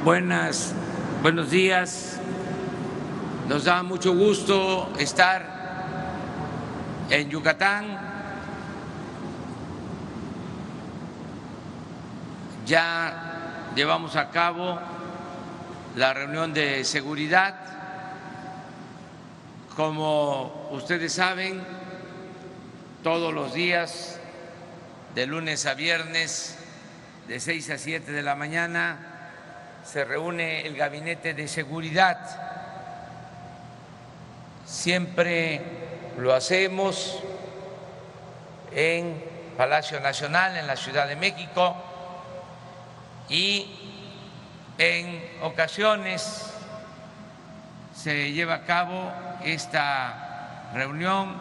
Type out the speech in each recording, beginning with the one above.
Buenos días. Nos da mucho gusto estar en Yucatán. Ya llevamos a cabo la reunión de seguridad. Como ustedes saben, todos los días, de lunes a viernes, de 6 a 7 de la mañana, se reúne el Gabinete de Seguridad. Siempre lo hacemos en Palacio Nacional, en la Ciudad de México, y en ocasiones se lleva a cabo esta reunión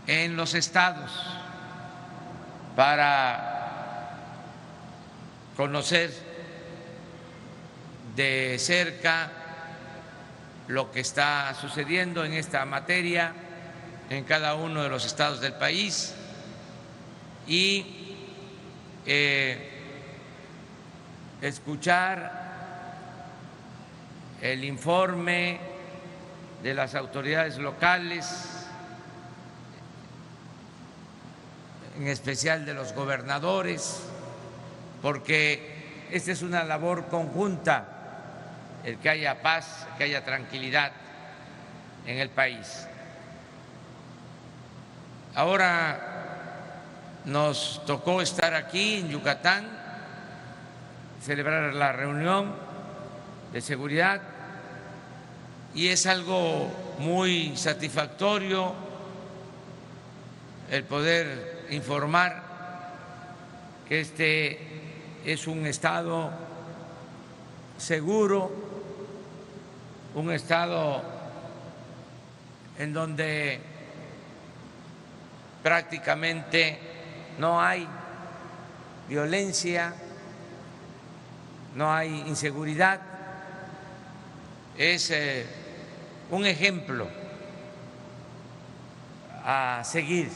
en los estados para conocer de cerca lo que está sucediendo en esta materia en cada uno de los estados del país y escuchar el informe de las autoridades locales, en especial de los gobernadores, porque esta es una labor conjunta, el que haya paz, que haya tranquilidad en el país. Ahora nos tocó estar aquí en Yucatán, celebrar la reunión de seguridad, y es algo muy satisfactorio el poder informar que este es un estado seguro, un estado en donde prácticamente no hay violencia, no hay inseguridad. Es un ejemplo a seguir.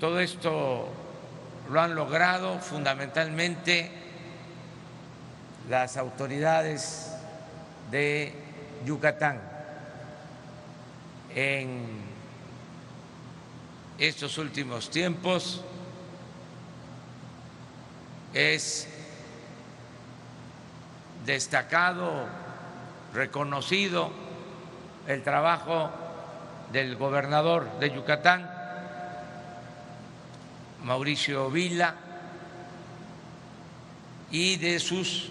Todo esto lo han logrado fundamentalmente las autoridades de Yucatán en estos últimos tiempos. Es destacado, reconocido el trabajo del gobernador de Yucatán, Mauricio Vila, y de sus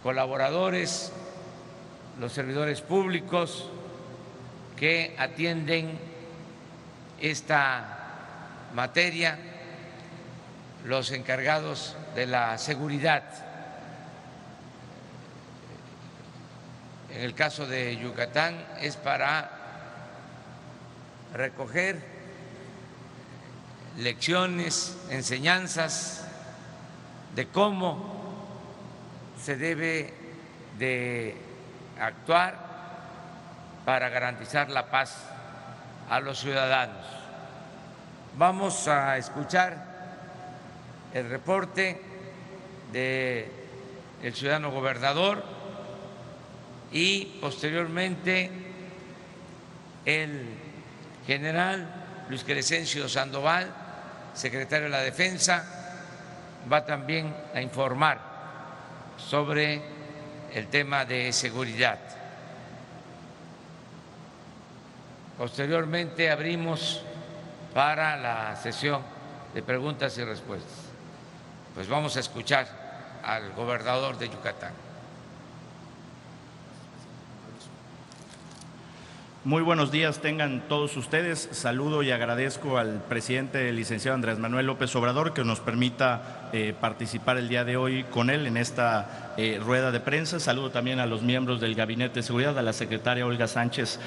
colaboradores, los servidores públicos que atienden esta materia, los encargados de la seguridad. En el caso de Yucatán es para recoger lecciones, enseñanzas de cómo se debe de actuar para garantizar la paz a los ciudadanos. Vamos a escuchar el reporte del ciudadano gobernador y posteriormente el general Luis Crescencio Sandoval, secretario de la Defensa, va también a informar sobre el tema de seguridad. Posteriormente abrimos para la sesión de preguntas y respuestas. Pues vamos a escuchar al gobernador de Yucatán. Muy buenos días tengan todos ustedes. Saludo y agradezco al presidente, el licenciado Andrés Manuel López Obrador, que nos permita participar el día de hoy con él en esta rueda de prensa. Saludo también a los miembros del Gabinete de Seguridad, a la secretaria Olga Sánchez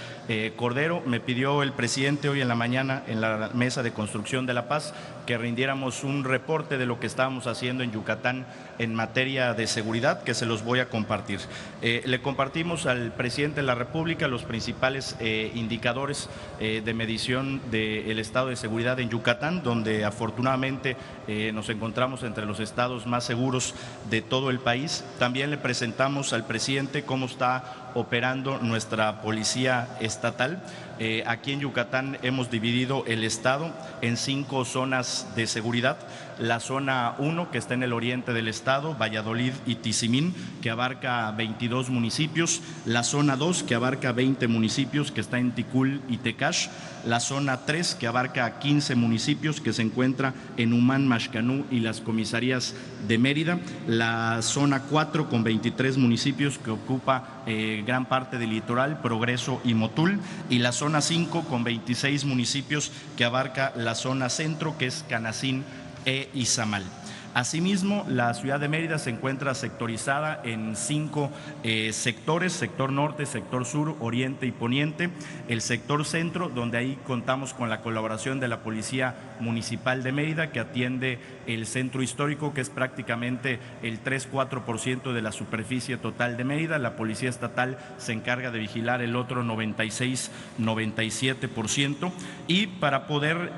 Cordero. Me pidió el presidente hoy en la mañana en la Mesa de Construcción de la Paz que rindiéramos un reporte de lo que estábamos haciendo en Yucatán en materia de seguridad, que se los voy a compartir. Le compartimos al presidente de la República los principales indicadores de medición del estado de seguridad en Yucatán, donde afortunadamente nos encontramos entre entre los estados más seguros de todo el país. También le presentamos al presidente cómo está operando nuestra policía estatal. Aquí en Yucatán hemos dividido el estado en 5 zonas de seguridad. La zona 1, que está en el oriente del estado, Valladolid y Tizimín, que abarca 22 municipios. La zona 2, que abarca 20 municipios, que está en Ticul y Tecash. La zona 3, que abarca 15 municipios, que se encuentra en Humán, Maxcanú y las comisarías de Mérida. La zona 4, con 23 municipios, que ocupa gran parte del litoral, Progreso y Motul. Y la zona 5, con 26 municipios, que abarca la zona centro, que es Canacín e Izamal. Asimismo, la ciudad de Mérida se encuentra sectorizada en 5 sectores: sector norte, sector sur, oriente y poniente. El sector centro, donde ahí contamos con la colaboración de la Policía Municipal de Mérida, que atiende el centro histórico, que es prácticamente el 3-4% de la superficie total de Mérida. La Policía Estatal se encarga de vigilar el otro 96-97%. Y para poder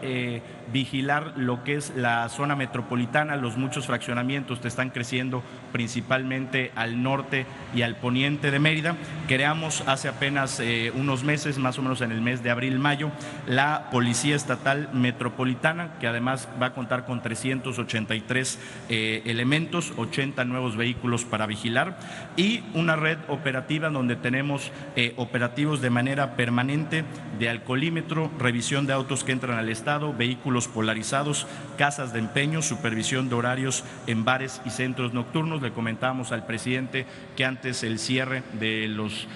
vigilar lo que es la zona metropolitana, los muchos fraccionamientos que están creciendo principalmente al norte y al poniente de Mérida, creamos hace apenas unos meses, más o menos en el mes de abril-mayo, la Policía Estatal Metropolitana, que además va a contar con 383 elementos, 80 nuevos vehículos para vigilar, y una red operativa donde tenemos operativos de manera permanente de alcoholímetro, revisión de autos que entran al estado, vehículos polarizados, casas de empeño, supervisión de horarios en bares y centros nocturnos. Le comentábamos al presidente que antes el cierre de los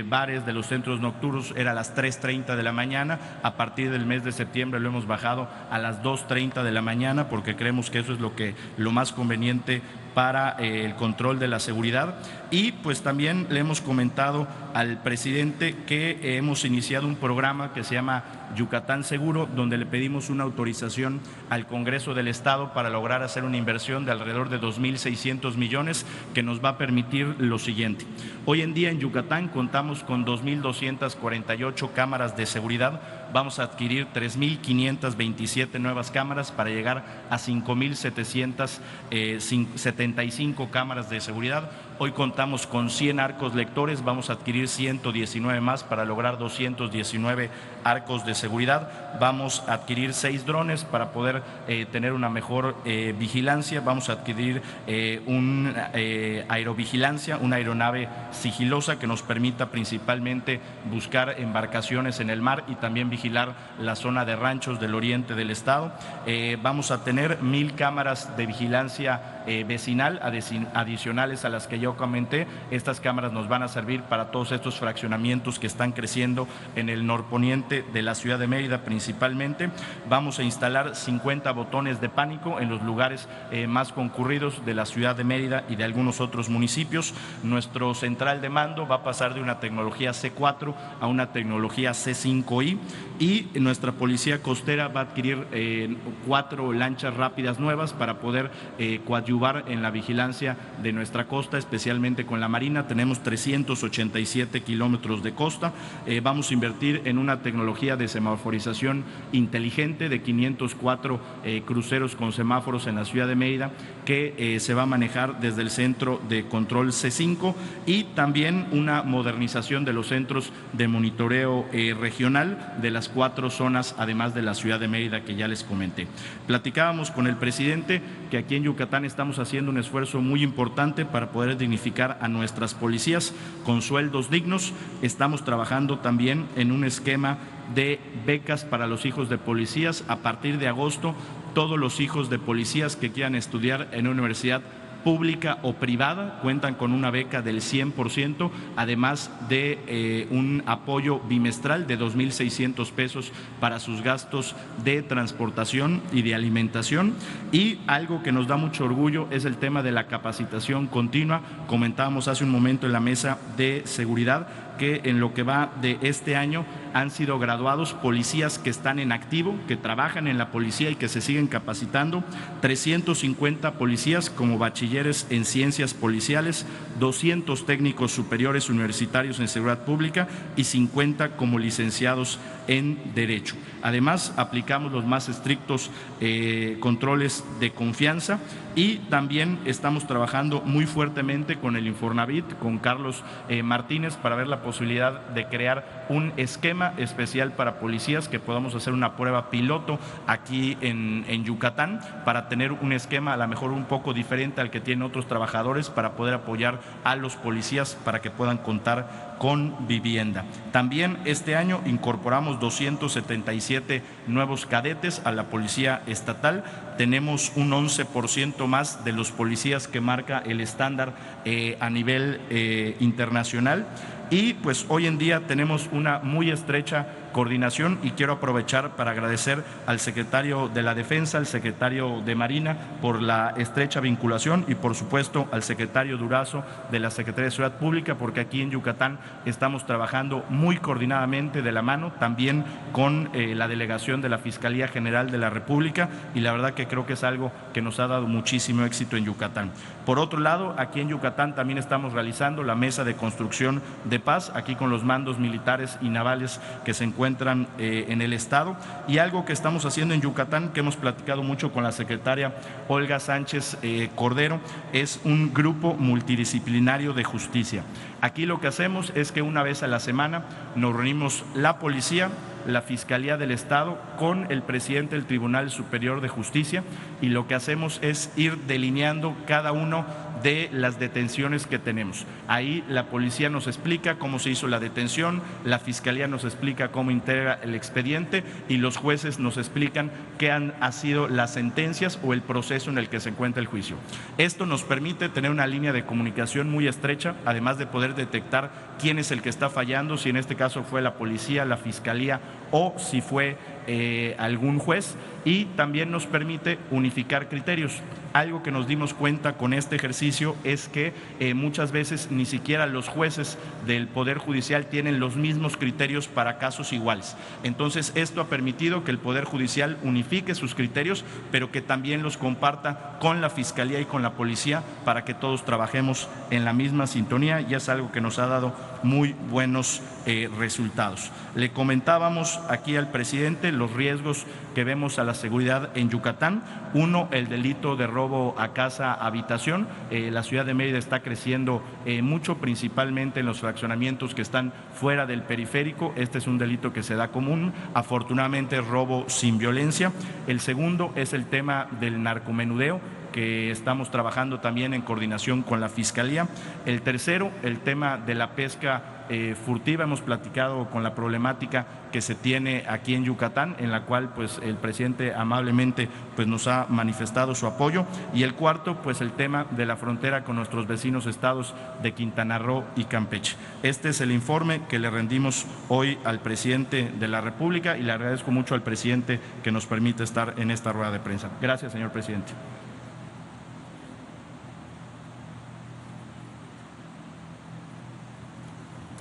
bares, de los centros nocturnos, era a las 3:30 de la mañana. A partir del mes de septiembre lo hemos bajado a las 2:30 de la mañana, porque creemos que eso es lo más conveniente para el control de la seguridad. Y pues también le hemos comentado al presidente que hemos iniciado un programa que se llama Yucatán Seguro, donde le pedimos una autorización al Congreso del Estado para lograr hacer una inversión de alrededor de 2.600 millones, que nos va a permitir lo siguiente. Hoy en día en Yucatán contamos con 2.248 cámaras de seguridad. Vamos a adquirir 3.527 nuevas cámaras para llegar a 5.775 cámaras de seguridad. Hoy contamos con 100 arcos lectores, vamos a adquirir 119 más para lograr 219 arcos de seguridad. Vamos a adquirir 6 drones para poder tener una mejor vigilancia. Vamos a adquirir una aerovigilancia, una aeronave sigilosa que nos permita principalmente buscar embarcaciones en el mar y también vigilar la zona de ranchos del oriente del estado. Vamos a tener 1,000 cámaras de vigilancia vecinal adicionales a las que yo comenté. Estas cámaras nos van a servir para todos estos fraccionamientos que están creciendo en el norponiente de la ciudad de Mérida principalmente. Vamos a instalar 50 botones de pánico en los lugares más concurridos de la ciudad de Mérida y de algunos otros municipios. Nuestro central de mando va a pasar de una tecnología C4 a una tecnología C5I, y nuestra policía costera va a adquirir 4 lanchas rápidas nuevas para poder coadyuvar en la vigilancia de nuestra costa, especialmente con la Marina. Tenemos 387 kilómetros de costa. Vamos a invertir en una tecnología de semaforización inteligente de 504 cruceros con semáforos en la ciudad de Mérida, que se va a manejar desde el centro de control C5, y también una modernización de los centros de monitoreo regional de las 4 zonas, además de la ciudad de Mérida que ya les comenté. Platicábamos con el presidente que aquí en Yucatán estamos haciendo un esfuerzo muy importante para poder dignificar a nuestras policías con sueldos dignos. Estamos trabajando también en un esquema de becas para los hijos de policías. A partir de agosto, todos los hijos de policías que quieran estudiar en una universidad pública o privada cuentan con una beca del 100%, además de un apoyo bimestral de 2.600 pesos para sus gastos de transportación y de alimentación. Y algo que nos da mucho orgullo es el tema de la capacitación continua. Comentábamos hace un momento en la mesa de seguridad que en lo que va de este año han sido graduados policías que están en activo, que trabajan en la policía y que se siguen capacitando, 350 policías como bachilleres en ciencias policiales, 200 técnicos superiores universitarios en seguridad pública y 50 como licenciados en Derecho. Además, aplicamos los más estrictos controles de confianza y también estamos trabajando muy fuertemente con el Infonavit, con Carlos Martínez, para ver la posibilidad de crear un esquema especial para policías, que podamos hacer una prueba piloto aquí en Yucatán, para tener un esquema a lo mejor un poco diferente al que tienen otros trabajadores, para poder apoyar a los policías para que puedan contar con vivienda. También este año incorporamos 277 nuevos cadetes a la Policía Estatal. Tenemos un 11% más de los policías que marca el estándar a nivel internacional. Y pues hoy en día tenemos una muy estrecha coordinación, y quiero aprovechar para agradecer al secretario de la Defensa, al secretario de Marina por la estrecha vinculación, y por supuesto al secretario Durazo de la Secretaría de Seguridad Pública, porque aquí en Yucatán estamos trabajando muy coordinadamente de la mano, también con la delegación de la Fiscalía General de la República, y la verdad que creo que es algo que nos ha dado muchísimo éxito en Yucatán. Por otro lado, aquí en Yucatán también estamos realizando la Mesa de Construcción de Paz, aquí con los mandos militares y navales que se encuentran en el Estado, y algo que estamos haciendo en Yucatán, que hemos platicado mucho con la secretaria Olga Sánchez Cordero, es un grupo multidisciplinario de justicia. Aquí lo que hacemos es que una vez a la semana nos reunimos la policía, la Fiscalía del Estado con el presidente del Tribunal Superior de Justicia, y lo que hacemos es ir delineando cada uno de las detenciones que tenemos. Ahí la policía nos explica cómo se hizo la detención, la Fiscalía nos explica cómo integra el expediente, y los jueces nos explican qué han sido las sentencias o el proceso en el que se encuentra el juicio. Esto nos permite tener una línea de comunicación muy estrecha, además de poder detectar quién es el que está fallando, si en este caso fue la policía, la Fiscalía o si fue algún juez, y también nos permite unificar criterios. Algo que nos dimos cuenta con este ejercicio es que muchas veces ni siquiera los jueces del Poder Judicial tienen los mismos criterios para casos iguales. Entonces, esto ha permitido que el Poder Judicial unifique sus criterios, pero que también los comparta con la Fiscalía y con la Policía, para que todos trabajemos en la misma sintonía, y es algo que nos ha dado muy buenos resultados. Le comentábamos aquí al presidente los riesgos que vemos a la seguridad en Yucatán. Uno, el delito de robo a casa, habitación. La ciudad de Mérida está creciendo mucho, principalmente en los fraccionamientos que están fuera del periférico. Este es un delito que se da común. Afortunadamente, robo sin violencia. El segundo es el tema del narcomenudeo, que estamos trabajando también en coordinación con la Fiscalía. El tercero, el tema de la pesca furtiva. Hemos platicado con la problemática que se tiene aquí en Yucatán, en la cual pues el presidente amablemente pues nos ha manifestado su apoyo. Y el cuarto, pues el tema de la frontera con nuestros vecinos estados de Quintana Roo y Campeche. Este es el informe que le rendimos hoy al presidente de la República, y le agradezco mucho al presidente que nos permite estar en esta rueda de prensa. Gracias, señor presidente.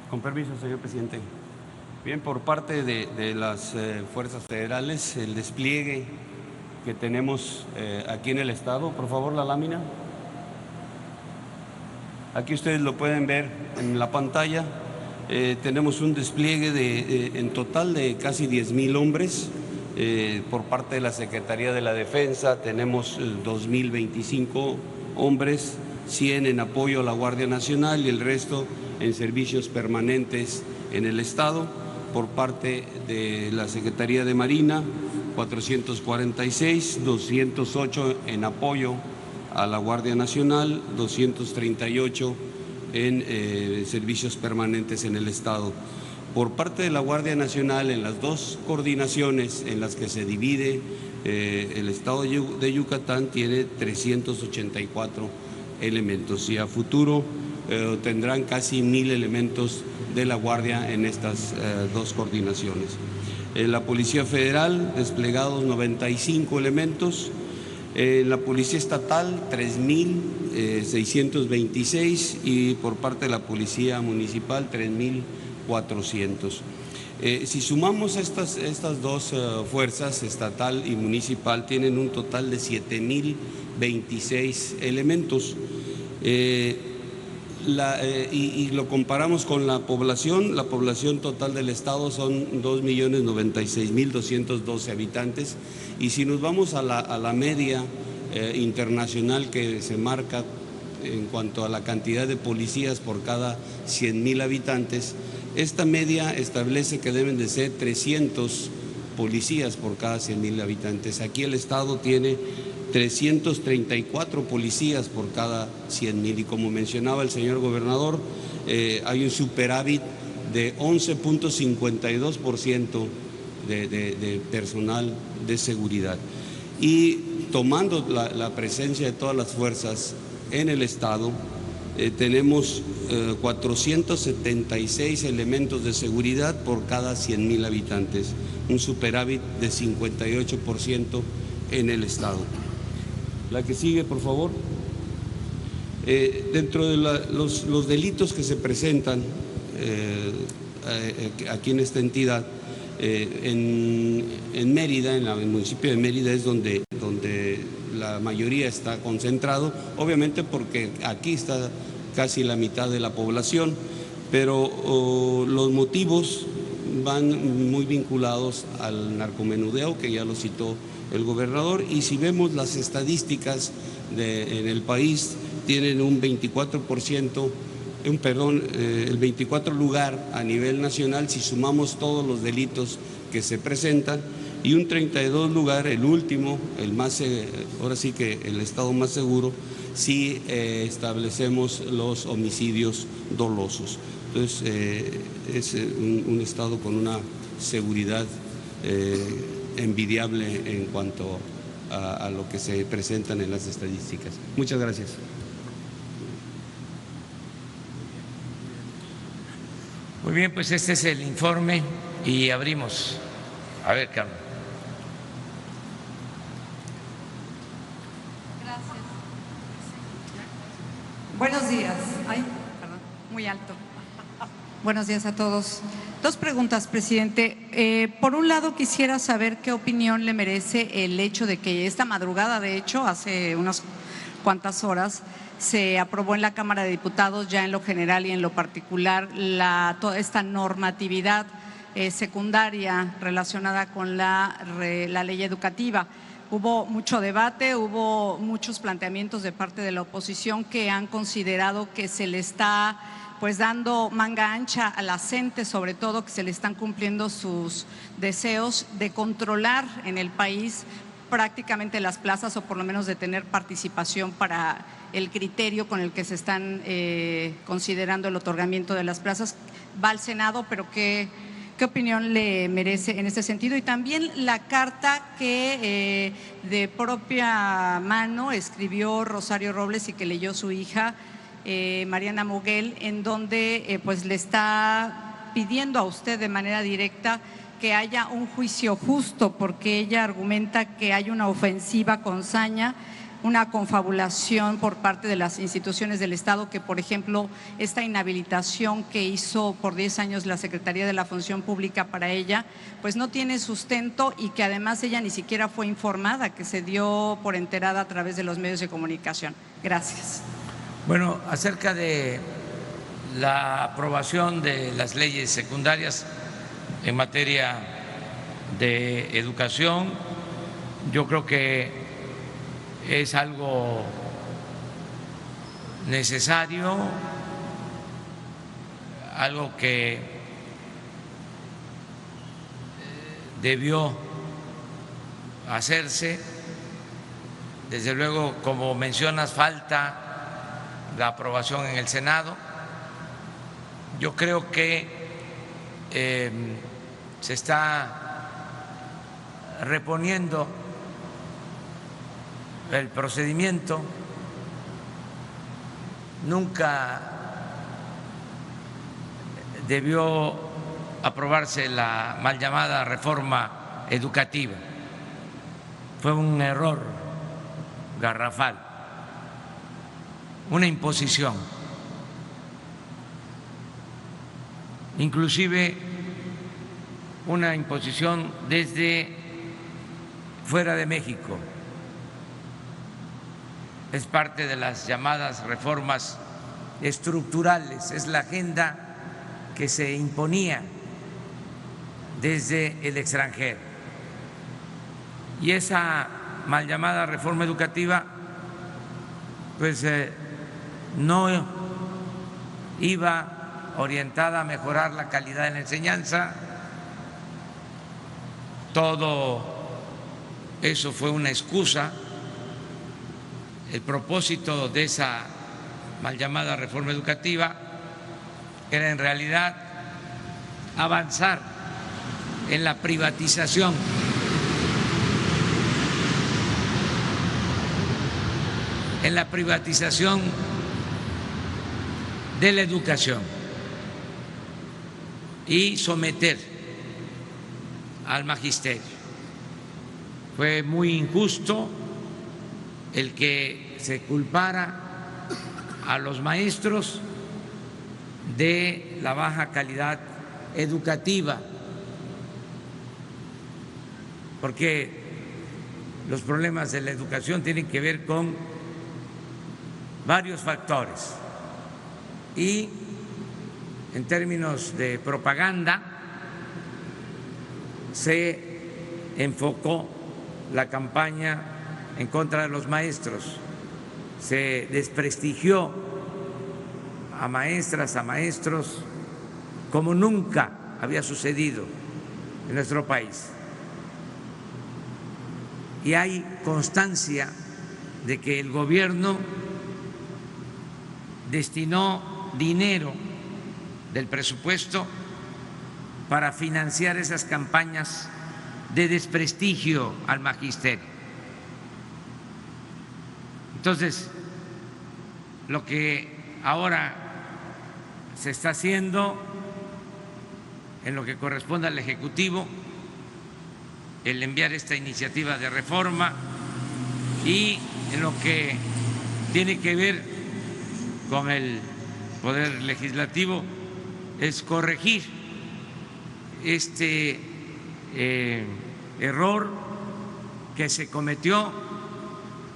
Con permiso, señor presidente. Bien, por parte de las fuerzas federales, el despliegue que tenemos aquí en el Estado. Por favor, la lámina. Aquí ustedes lo pueden ver en la pantalla. Tenemos un despliegue en total de casi 10,000 hombres. Por parte de la Secretaría de la Defensa tenemos 2,025 hombres, 100 en apoyo a la Guardia Nacional y el resto en servicios permanentes en el Estado. Por parte de la Secretaría de Marina, 446, 208 en apoyo a la Guardia Nacional, 238 en servicios permanentes en el Estado. Por parte de la Guardia Nacional, en las dos coordinaciones en las que se divide el Estado de Yucatán, tiene 384 elementos, y a futuro tendrán casi 1,000 elementos de la Guardia en estas dos coordinaciones. La Policía Federal, desplegados 95 elementos. La Policía Estatal, 3,626, y por parte de la Policía Municipal, 400. Si sumamos estas dos fuerzas, estatal y municipal, tienen un total de 7.026 elementos. Y lo comparamos con la población total del estado son 2.096.212 habitantes, y si nos vamos a la media internacional que se marca en cuanto a la cantidad de policías por cada 100.000 habitantes, esta media establece que deben de ser 300 policías por cada 100.000 habitantes. Aquí el estado tiene 334 policías por cada 100.000, y como mencionaba el señor gobernador, hay un superávit de 11.52% de personal de seguridad. Y tomando la presencia de todas las fuerzas en el estado, tenemos 476 elementos de seguridad por cada 100.000 habitantes, un superávit de 58% en el estado. La que sigue, por favor. Dentro de los delitos que se presentan aquí en esta entidad, en Mérida, en el municipio de Mérida, es donde la mayoría está concentrado, obviamente porque aquí está casi la mitad de la población, pero los motivos van muy vinculados al narcomenudeo, que ya lo citó el gobernador, y si vemos las estadísticas en el país, tienen un 24%, el 24 lugar a nivel nacional si sumamos todos los delitos que se presentan, y un 32 lugar, el último, el más, ahora sí que el estado más seguro, si establecemos los homicidios dolosos. Entonces, es un estado con una seguridad envidiable en cuanto a lo que se presentan en las estadísticas. Muchas gracias. Muy bien, pues este es el informe y abrimos. A ver, Carmen. Gracias. Buenos días. Ay, perdón, muy alto. Buenos días a todos. Dos preguntas, presidente. Por un lado, quisiera saber qué opinión le merece el hecho de que esta madrugada, de hecho, hace unas cuantas horas, se aprobó en la Cámara de Diputados, ya en lo general y en lo particular, toda esta normatividad secundaria relacionada con la ley educativa. Hubo mucho debate, hubo muchos planteamientos de parte de la oposición que han considerado que se le está pues dando manga ancha a la CENTE, sobre todo que se le están cumpliendo sus deseos de controlar en el país prácticamente las plazas, o por lo menos de tener participación para el criterio con el que se están considerando el otorgamiento de las plazas. Va al Senado, pero ¿qué opinión le merece en ese sentido? Y también la carta que de propia mano escribió Rosario Robles y que leyó su hija, Mariana Moguel, en donde pues le está pidiendo a usted de manera directa que haya un juicio justo, porque ella argumenta que hay una ofensiva con saña, una confabulación por parte de las instituciones del Estado, que por ejemplo esta inhabilitación que hizo por 10 años la Secretaría de la Función Pública para ella, pues no tiene sustento, y que además ella ni siquiera fue informada, que se dio por enterada a través de los medios de comunicación. Gracias. Bueno, acerca de la aprobación de las leyes secundarias en materia de educación, yo creo que es algo necesario, algo que debió hacerse. Desde luego, como mencionas, falta la aprobación en el Senado. Yo creo que se está reponiendo el procedimiento. Nunca debió aprobarse la mal llamada reforma educativa. Fue un error garrafal, una imposición. inclusive una imposición desde fuera de México. Es parte de las llamadas reformas estructurales, es la agenda que se imponía desde el extranjero. Y esa mal llamada reforma educativa pues no iba orientada a mejorar la calidad de la enseñanza. Todo eso fue una excusa. El propósito de esa mal llamada reforma educativa era en realidad avanzar en la privatización de la educación y someter al magisterio. Fue muy injusto el que se culpara a los maestros de la baja calidad educativa, porque los problemas de la educación tienen que ver con varios factores y en términos de propaganda se enfocó la campaña en contra de los maestros, se desprestigió a maestras, a maestros, como nunca había sucedido en nuestro país. Y hay constancia de que el gobierno destinó dinero del presupuesto para financiar esas campañas de desprestigio al magisterio. Entonces, lo que ahora se está haciendo en lo que corresponde al Ejecutivo, el enviar esta iniciativa de reforma, y en lo que tiene que ver con el Poder Legislativo es corregir este error que se cometió.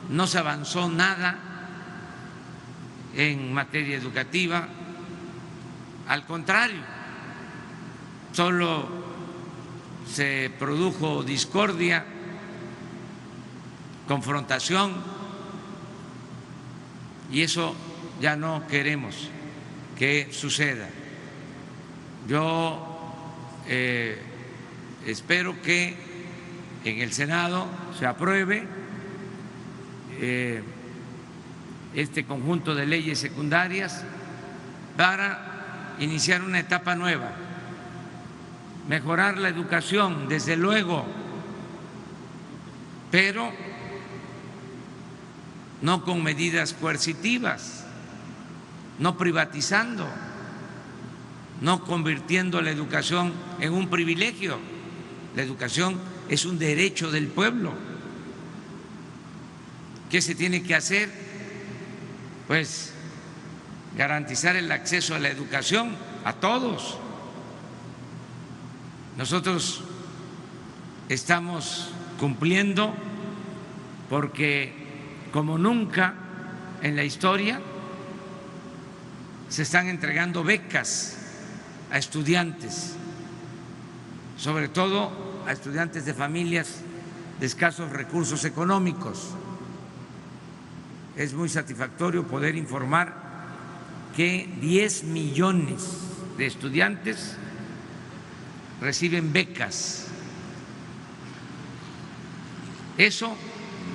No se avanzó nada en materia educativa, al contrario, solo se produjo discordia, confrontación, y eso ya no queremos que suceda. Yo espero que en el Senado se apruebe este conjunto de leyes secundarias para iniciar una etapa nueva, mejorar la educación, desde luego, pero no con medidas coercitivas, no privatizando, no convirtiendo la educación en un privilegio. La educación es un derecho del pueblo. ¿Qué se tiene que hacer? Pues garantizar el acceso a la educación a todos. Nosotros estamos cumpliendo porque como nunca en la historia se están entregando becas a estudiantes, sobre todo a estudiantes de familias de escasos recursos económicos. Es muy satisfactorio poder informar que 10 millones de estudiantes reciben becas. Eso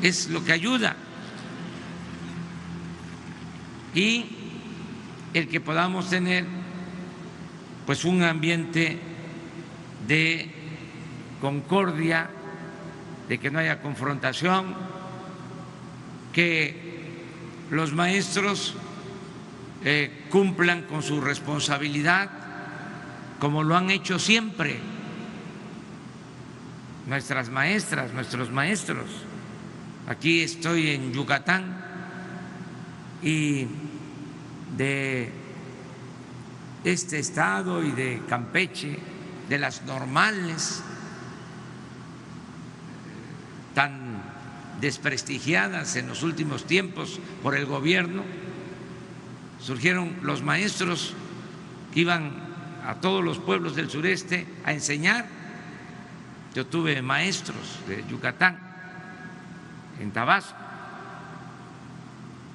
es lo que ayuda. Y el que podamos tener pues un ambiente de concordia, de que no haya confrontación, que los maestros cumplan con su responsabilidad como lo han hecho siempre nuestras maestras, nuestros maestros. Aquí estoy en Yucatán y de este estado y de Campeche, de las normales, tan desprestigiadas en los últimos tiempos por el gobierno, surgieron los maestros que iban a todos los pueblos del sureste a enseñar. Yo tuve maestros de Yucatán, en Tabasco,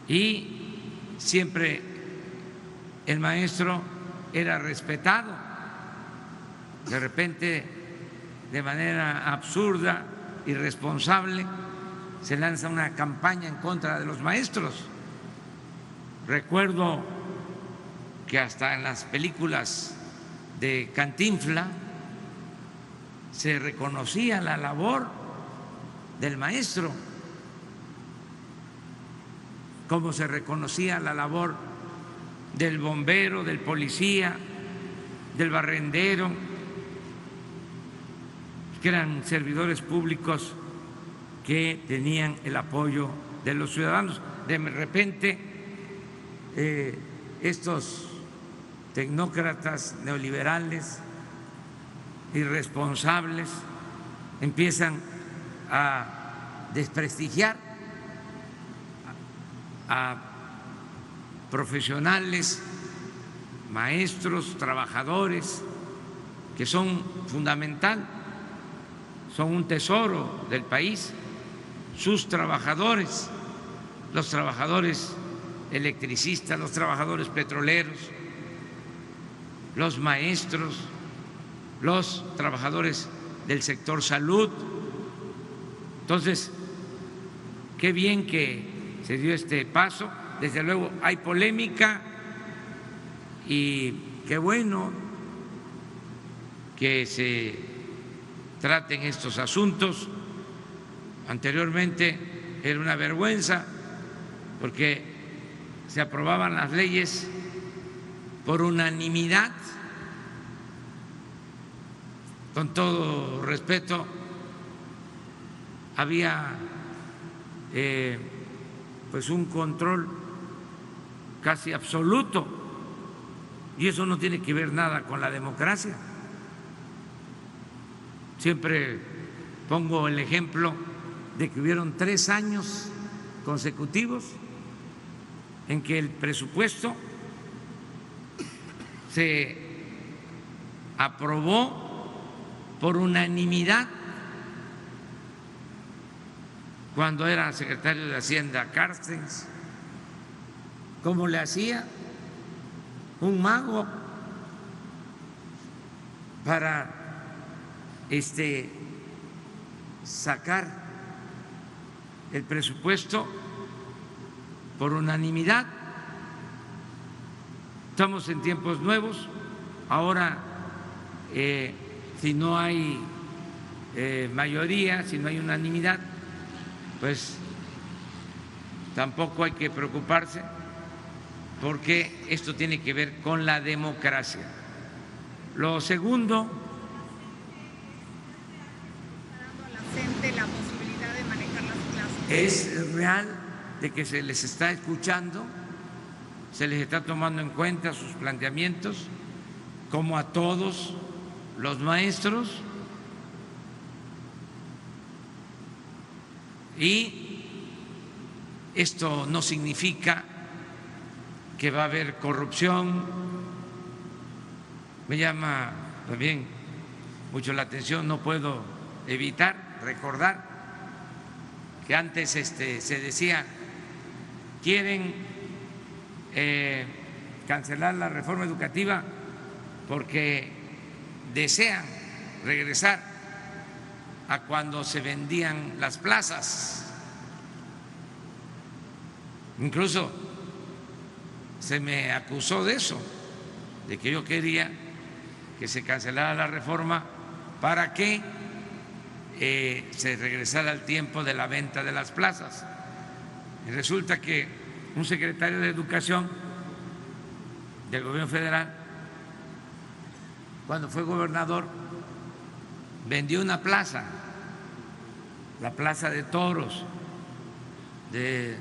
y siempre el maestro era respetado. De repente, de manera absurda, irresponsable, se lanza una campaña en contra de los maestros. Recuerdo que hasta en las películas de Cantinflas se reconocía la labor del maestro, como se reconocía la labor del bombero, del policía, del barrendero, que eran servidores públicos que tenían el apoyo de los ciudadanos. De repente, estos tecnócratas neoliberales irresponsables empiezan a desprestigiar a profesionales, maestros, trabajadores, que son fundamental, son un tesoro del país, sus trabajadores, los trabajadores electricistas, los trabajadores petroleros, los maestros, los trabajadores del sector salud. Entonces, qué bien que se dio este paso. Desde luego hay polémica y qué bueno que se traten estos asuntos. Anteriormente era una vergüenza porque se aprobaban las leyes por unanimidad. Con todo respeto, había pues un control casi absoluto, y eso no tiene que ver nada con la democracia. Siempre pongo el ejemplo de que hubieron 3 años consecutivos en que el presupuesto se aprobó por unanimidad. Cuando era secretario de Hacienda Carstens, ¿cómo le hacía? Un mago para sacar el presupuesto por unanimidad. Estamos en tiempos nuevos. Ahora, si no hay mayoría, si no hay unanimidad, pues tampoco hay que preocuparse, porque esto tiene que ver con la democracia. Lo segundo, la posibilidad de manejar las clases. es real de que se les está escuchando, se les está tomando en cuenta sus planteamientos, como a todos los maestros, y esto no significa que va a haber corrupción. Me llama también mucho la atención, no puedo evitar recordar que antes se decía: quieren cancelar la reforma educativa porque desean regresar a cuando se vendían las plazas. Incluso se me acusó de eso, de que yo quería que se cancelara la reforma para que se regresara al tiempo de la venta de las plazas. Y resulta que un secretario de Educación del gobierno federal, cuando fue gobernador, vendió una plaza, la Plaza de Toros de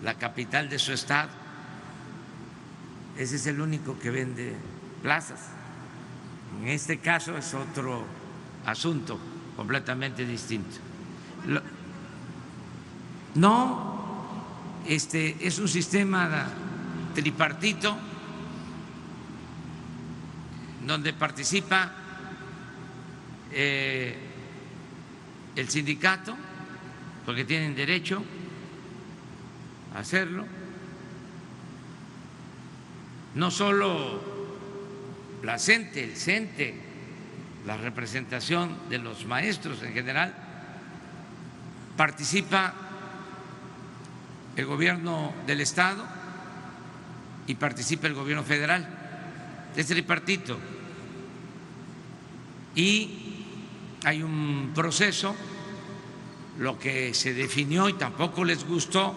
la capital de su estado, ese es el único que vende plazas. En este caso es otro asunto completamente distinto. No, es un sistema tripartito donde participa el sindicato, porque tienen derecho a hacerlo, no solo la CENTE, el CENTE, la representación de los maestros en general, participa el gobierno del Estado y participa el gobierno federal, es tripartito. Y hay un proceso, lo que se definió y tampoco les gustó,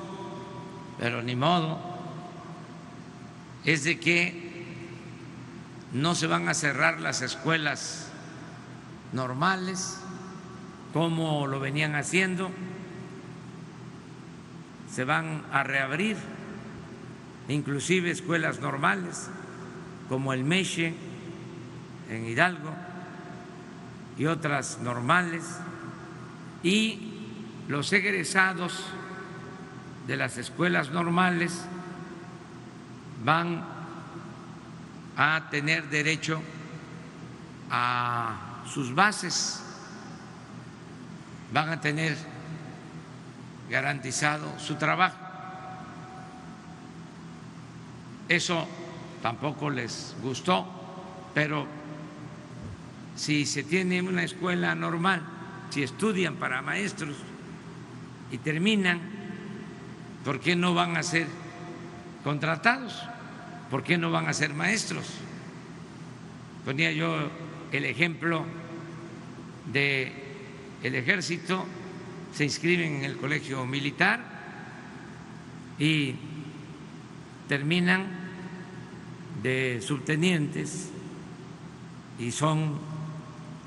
pero ni modo, es de que no se van a cerrar las escuelas normales como lo venían haciendo, se van a reabrir inclusive escuelas normales como el Meche en Hidalgo y otras normales, y los egresados de las escuelas normales van a tener derecho a sus bases, van a tener garantizado su trabajo. Eso tampoco les gustó, pero si se tiene una escuela normal, si estudian para maestros y terminan, ¿por qué no van a ser contratados? ¿Por qué no van a ser maestros? Ponía yo el ejemplo del ejército, se inscriben en el colegio militar y terminan de subtenientes y son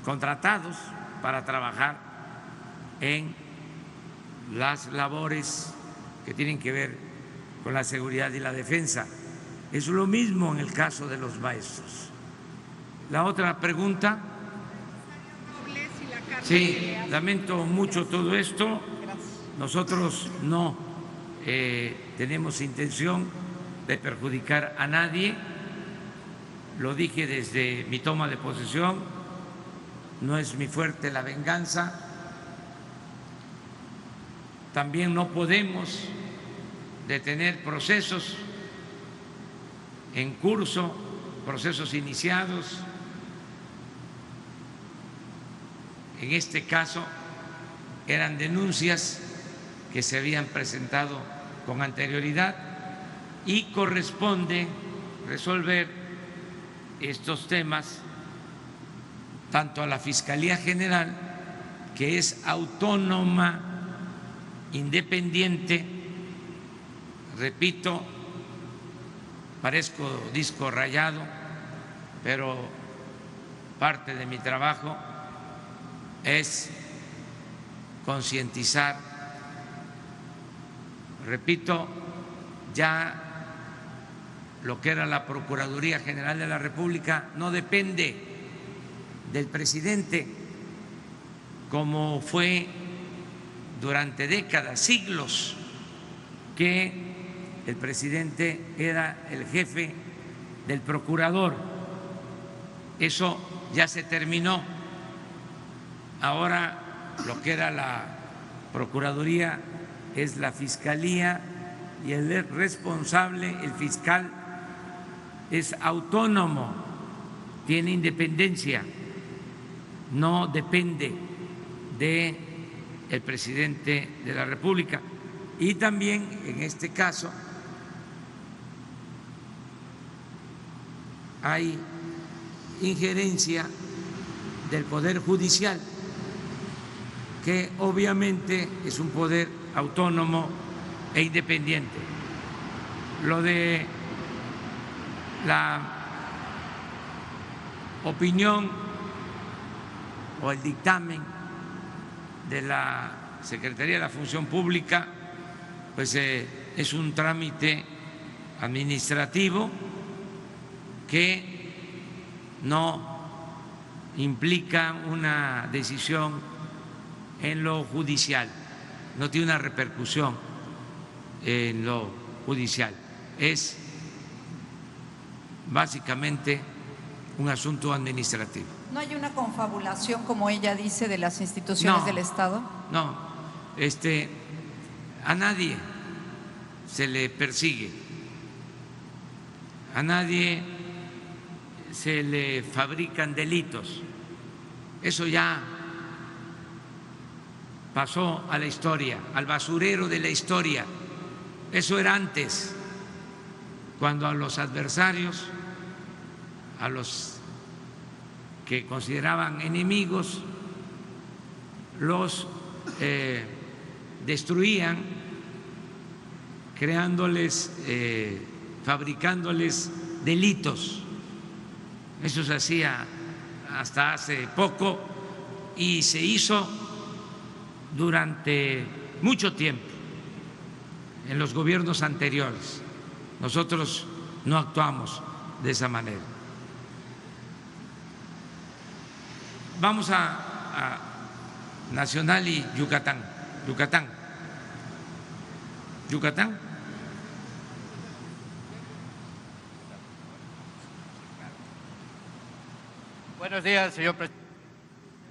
contratados para trabajar en las labores que tienen que ver con la seguridad y la defensa. Es lo mismo en el caso de los maestros. La otra pregunta. Sí, lamento mucho todo esto. Nosotros no tenemos intención de perjudicar a nadie. Lo dije desde mi toma de posesión. No es mi fuerte la venganza. También no podemos detener procesos en curso, procesos iniciados. En este caso eran denuncias que se habían presentado con anterioridad y corresponde resolver estos temas tanto a la Fiscalía General, que es autónoma, independiente, repito, parezco disco rayado, pero parte de mi trabajo es concientizar. Repito, ya lo que era la Procuraduría General de la República no depende del presidente, como fue durante décadas, siglos, que el presidente era el jefe del procurador. Eso ya se terminó. Ahora lo que era la Procuraduría es la Fiscalía y el responsable, el fiscal, es autónomo, tiene independencia, no depende del presidente de la República. Y también en este caso hay injerencia del Poder Judicial, que obviamente es un poder autónomo e independiente. Lo de la opinión o el dictamen de la Secretaría de la Función Pública, pues es un trámite administrativo que no implica una decisión en lo judicial, no tiene una repercusión en lo judicial, es básicamente un asunto administrativo. ¿No hay una confabulación, como ella dice, de las instituciones del Estado? No, a nadie se le persigue, a nadie se le fabrican delitos. Eso ya pasó a la historia, al basurero de la historia. Eso era antes, cuando a los adversarios, a los que consideraban enemigos, los destruían, creándoles, fabricándoles delitos. Eso se hacía hasta hace poco y se hizo durante mucho tiempo en los gobiernos anteriores. Nosotros no actuamos de esa manera. Vamos a Nacional y Yucatán. Yucatán. Buenos días, señor presidente.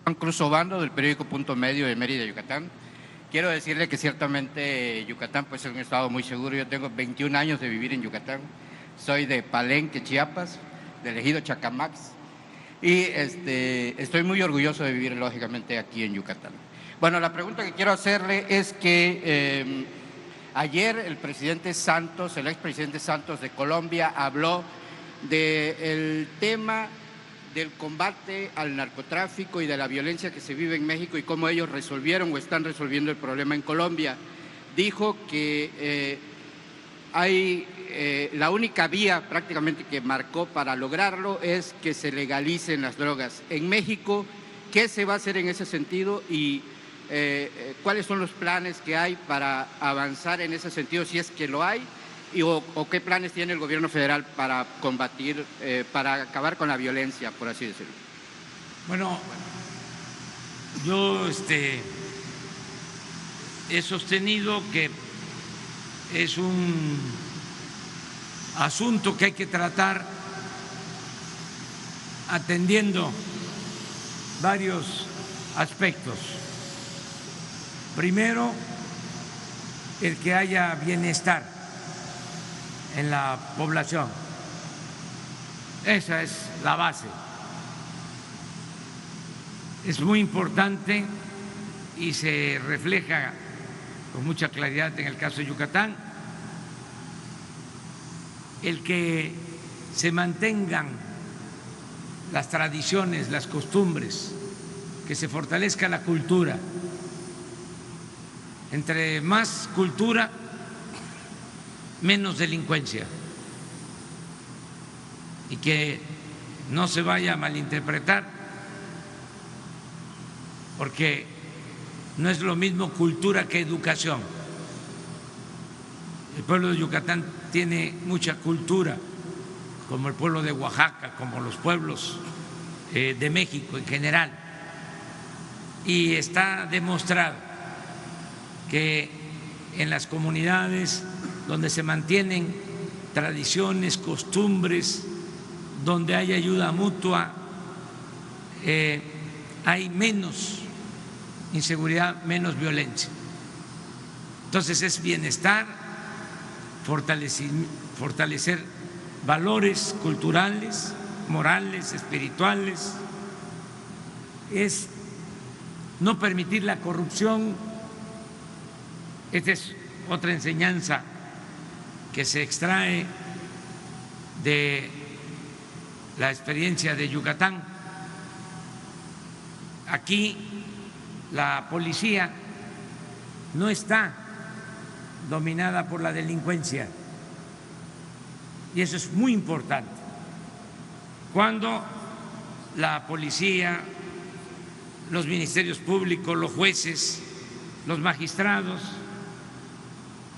Juan Cruz Obando, del periódico Punto Medio de Mérida, Yucatán. Quiero decirle que ciertamente Yucatán pues, es un estado muy seguro. Yo tengo 21 años de vivir en Yucatán. Soy de Palenque, Chiapas, del ejido Chacamax. Y estoy muy orgulloso de vivir, lógicamente, aquí en Yucatán. Bueno, la pregunta que quiero hacerle es que ayer el presidente Santos, el expresidente Santos de Colombia, habló del tema del combate al narcotráfico y de la violencia que se vive en México y cómo ellos resolvieron o están resolviendo el problema en Colombia. Dijo que la única vía prácticamente que marcó para lograrlo es que se legalicen las drogas. En México, ¿qué se va a hacer en ese sentido y cuáles son los planes que hay para avanzar en ese sentido, si es que lo hay? ¿O qué planes tiene el gobierno federal para combatir, para acabar con la violencia, por así decirlo? Bueno, yo he sostenido que es un asunto que hay que tratar atendiendo varios aspectos. Primero, el que haya bienestar en la población. Esa es la base. Es muy importante y se refleja con mucha claridad en el caso de Yucatán el que se mantengan las tradiciones, las costumbres, que se fortalezca la cultura. Entre más cultura, menos delincuencia, y que no se vaya a malinterpretar, porque no es lo mismo cultura que educación. El pueblo de Yucatán tiene mucha cultura, como el pueblo de Oaxaca, como los pueblos de México en general, y está demostrado que en las comunidades donde se mantienen tradiciones, costumbres, donde hay ayuda mutua, hay menos inseguridad, menos violencia. Entonces es bienestar, fortalecer valores culturales, morales, espirituales, es no permitir la corrupción. Esta es otra enseñanza que se extrae de la experiencia de Yucatán. Aquí la policía no está dominada por la delincuencia, y eso es muy importante. Cuando la policía, los ministerios públicos, los jueces, los magistrados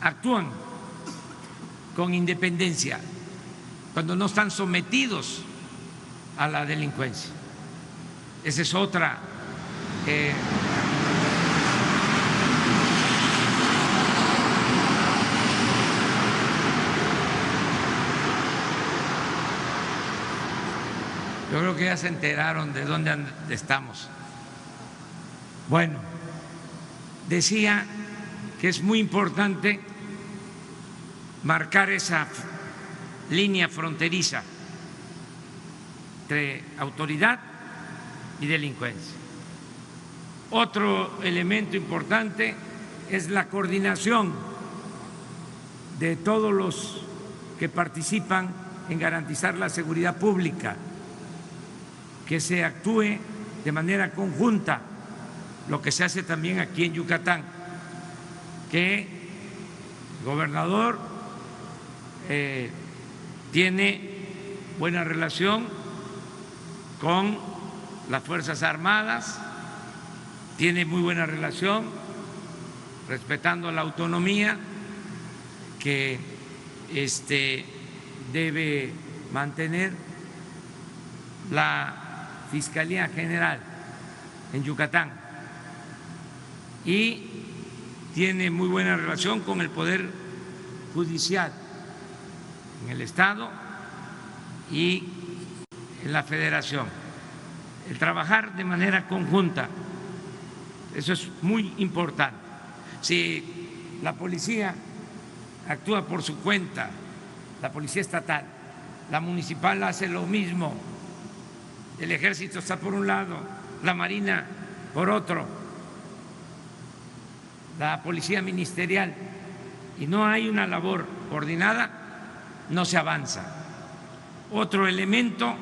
actúan con independencia, cuando no están sometidos a la delincuencia. Esa es otra yo creo que ya se enteraron de dónde estamos. Bueno, decía que es muy importante marcar esa línea fronteriza entre autoridad y delincuencia. Otro elemento importante es la coordinación de todos los que participan en garantizar la seguridad pública, que se actúe de manera conjunta, lo que se hace también aquí en Yucatán, que el gobernador tiene buena relación con las Fuerzas Armadas, tiene muy buena relación respetando la autonomía que debe mantener la Fiscalía General en Yucatán, y tiene muy buena relación con el Poder Judicial en el Estado y en la Federación. El trabajar de manera conjunta, eso es muy importante. Si la policía actúa por su cuenta, la policía estatal, la municipal hace lo mismo, el ejército está por un lado, la marina por otro, la policía ministerial, y no hay una labor coordinada, no se avanza. Otro elemento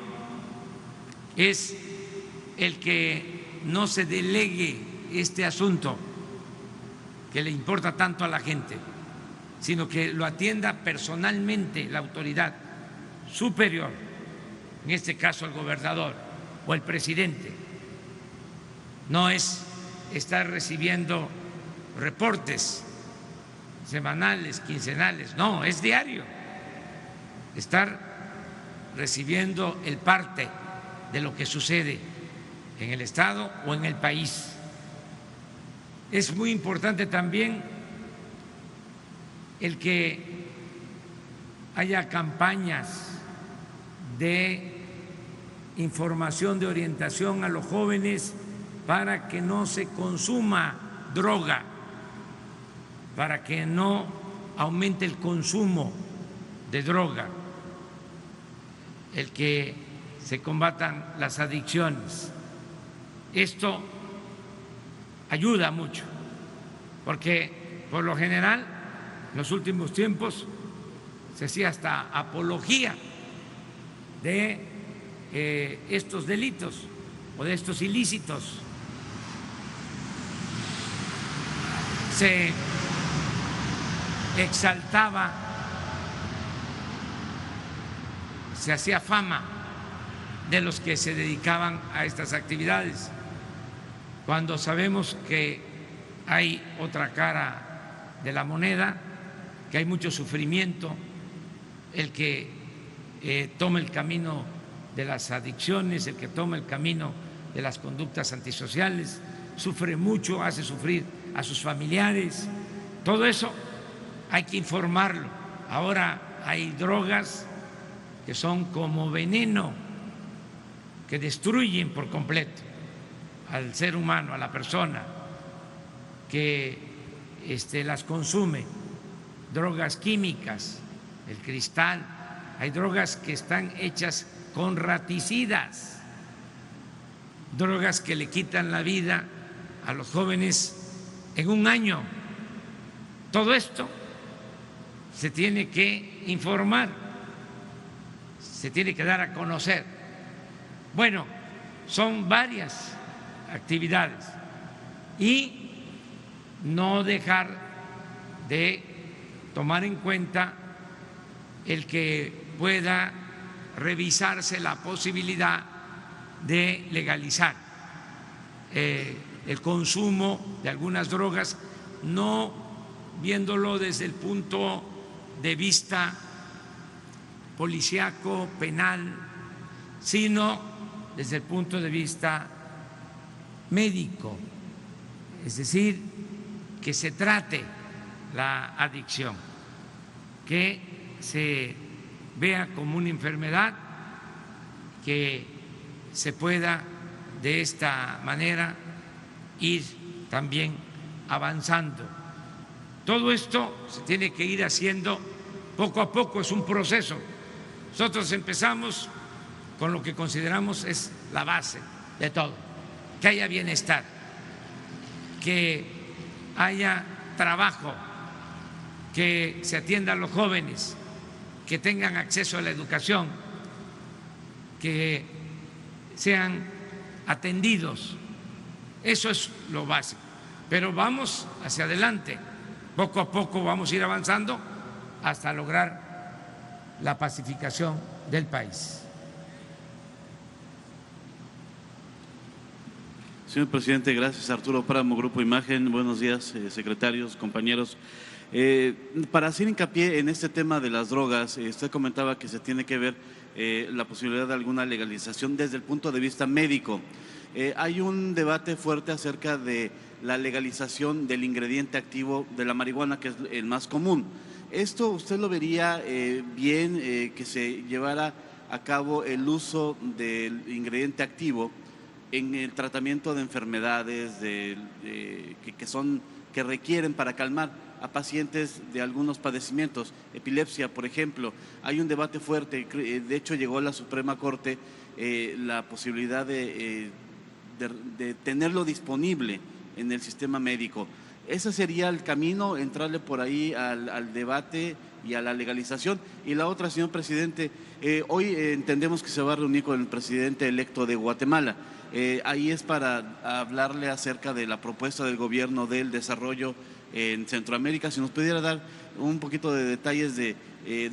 es el que no se delegue este asunto que le importa tanto a la gente, sino que lo atienda personalmente la autoridad superior, en este caso el gobernador o el presidente. No es estar recibiendo reportes semanales, quincenales, no, es diario, estar recibiendo el parte de lo que sucede en el Estado o en el país. Es muy importante también el que haya campañas de información, de orientación a los jóvenes para que no se consuma droga, para que no aumente el consumo de droga, el que se combatan las adicciones. Esto ayuda mucho, porque por lo general en los últimos tiempos se hacía hasta apología de estos delitos o de estos ilícitos. Se exaltaba, se hacía fama de los que se dedicaban a estas actividades, cuando sabemos que hay otra cara de la moneda, que hay mucho sufrimiento. El que toma el camino de las adicciones, el que toma el camino de las conductas antisociales, sufre mucho, hace sufrir a sus familiares. Todo eso hay que informarlo. Ahora hay drogas que son como veneno, que destruyen por completo al ser humano, a la persona que las consume. Drogas químicas, el cristal, hay drogas que están hechas con raticidas, drogas que le quitan la vida a los jóvenes en un año. Todo esto se tiene que informar, se tiene que dar a conocer. Bueno, son varias actividades y no dejar de tomar en cuenta el que pueda revisarse la posibilidad de legalizar el consumo de algunas drogas, no viéndolo desde el punto de vista policíaco, penal, sino desde el punto de vista médico, es decir, que se trate la adicción, que se vea como una enfermedad, que se pueda de esta manera ir también avanzando. Todo esto se tiene que ir haciendo poco a poco, es un proceso. Nosotros empezamos con lo que consideramos es la base de todo, que haya bienestar, que haya trabajo, que se atienda a los jóvenes, que tengan acceso a la educación, que sean atendidos. Eso es lo básico. Pero vamos hacia adelante. Poco a poco vamos a ir avanzando hasta lograr la pacificación del país. Señor presidente, gracias. Arturo Páramo, Grupo Imagen. Buenos días, secretarios, compañeros. Para hacer hincapié en este tema de las drogas, usted comentaba que se tiene que ver la posibilidad de alguna legalización desde el punto de vista médico. Hay un debate fuerte acerca de la legalización del ingrediente activo de la marihuana, que es el más común. ¿Esto usted lo vería bien que se llevara a cabo el uso del ingrediente activo en el tratamiento de enfermedades que requieren para calmar a pacientes de algunos padecimientos, epilepsia, por ejemplo? Hay un debate fuerte, de hecho llegó a la Suprema Corte la posibilidad de tenerlo disponible en el sistema médico. ¿Ese sería el camino, entrarle por ahí al debate y a la legalización? Y la otra, señor presidente, hoy entendemos que se va a reunir con el presidente electo de Guatemala. Ahí es para hablarle acerca de la propuesta del gobierno del desarrollo en Centroamérica. Si nos pudiera dar un poquito de detalles de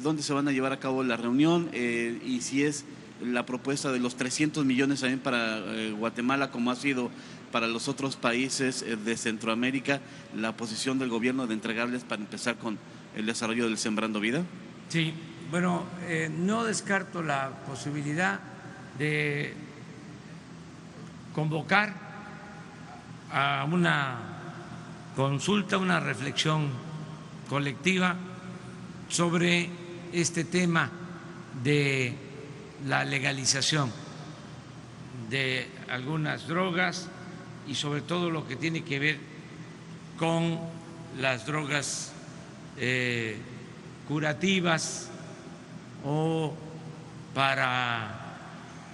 dónde se van a llevar a cabo la reunión y si es la propuesta de los 300 millones también para Guatemala, como ha sido para los otros países de Centroamérica, la posición del gobierno de entregarles para empezar con el desarrollo del Sembrando Vida. Sí, bueno, no descarto la posibilidad de convocar a una consulta, una reflexión colectiva sobre este tema de la legalización de algunas drogas y sobre todo lo que tiene que ver con las drogas curativas o para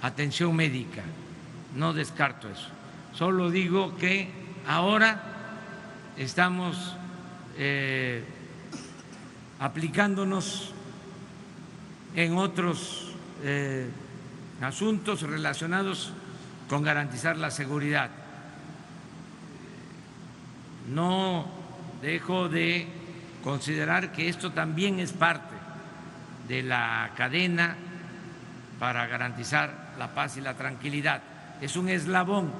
atención médica. No descarto eso. Solo digo que ahora estamos aplicándonos en otros asuntos relacionados con garantizar la seguridad. No dejo de considerar que esto también es parte de la cadena para garantizar la paz y la tranquilidad. Es un eslabón,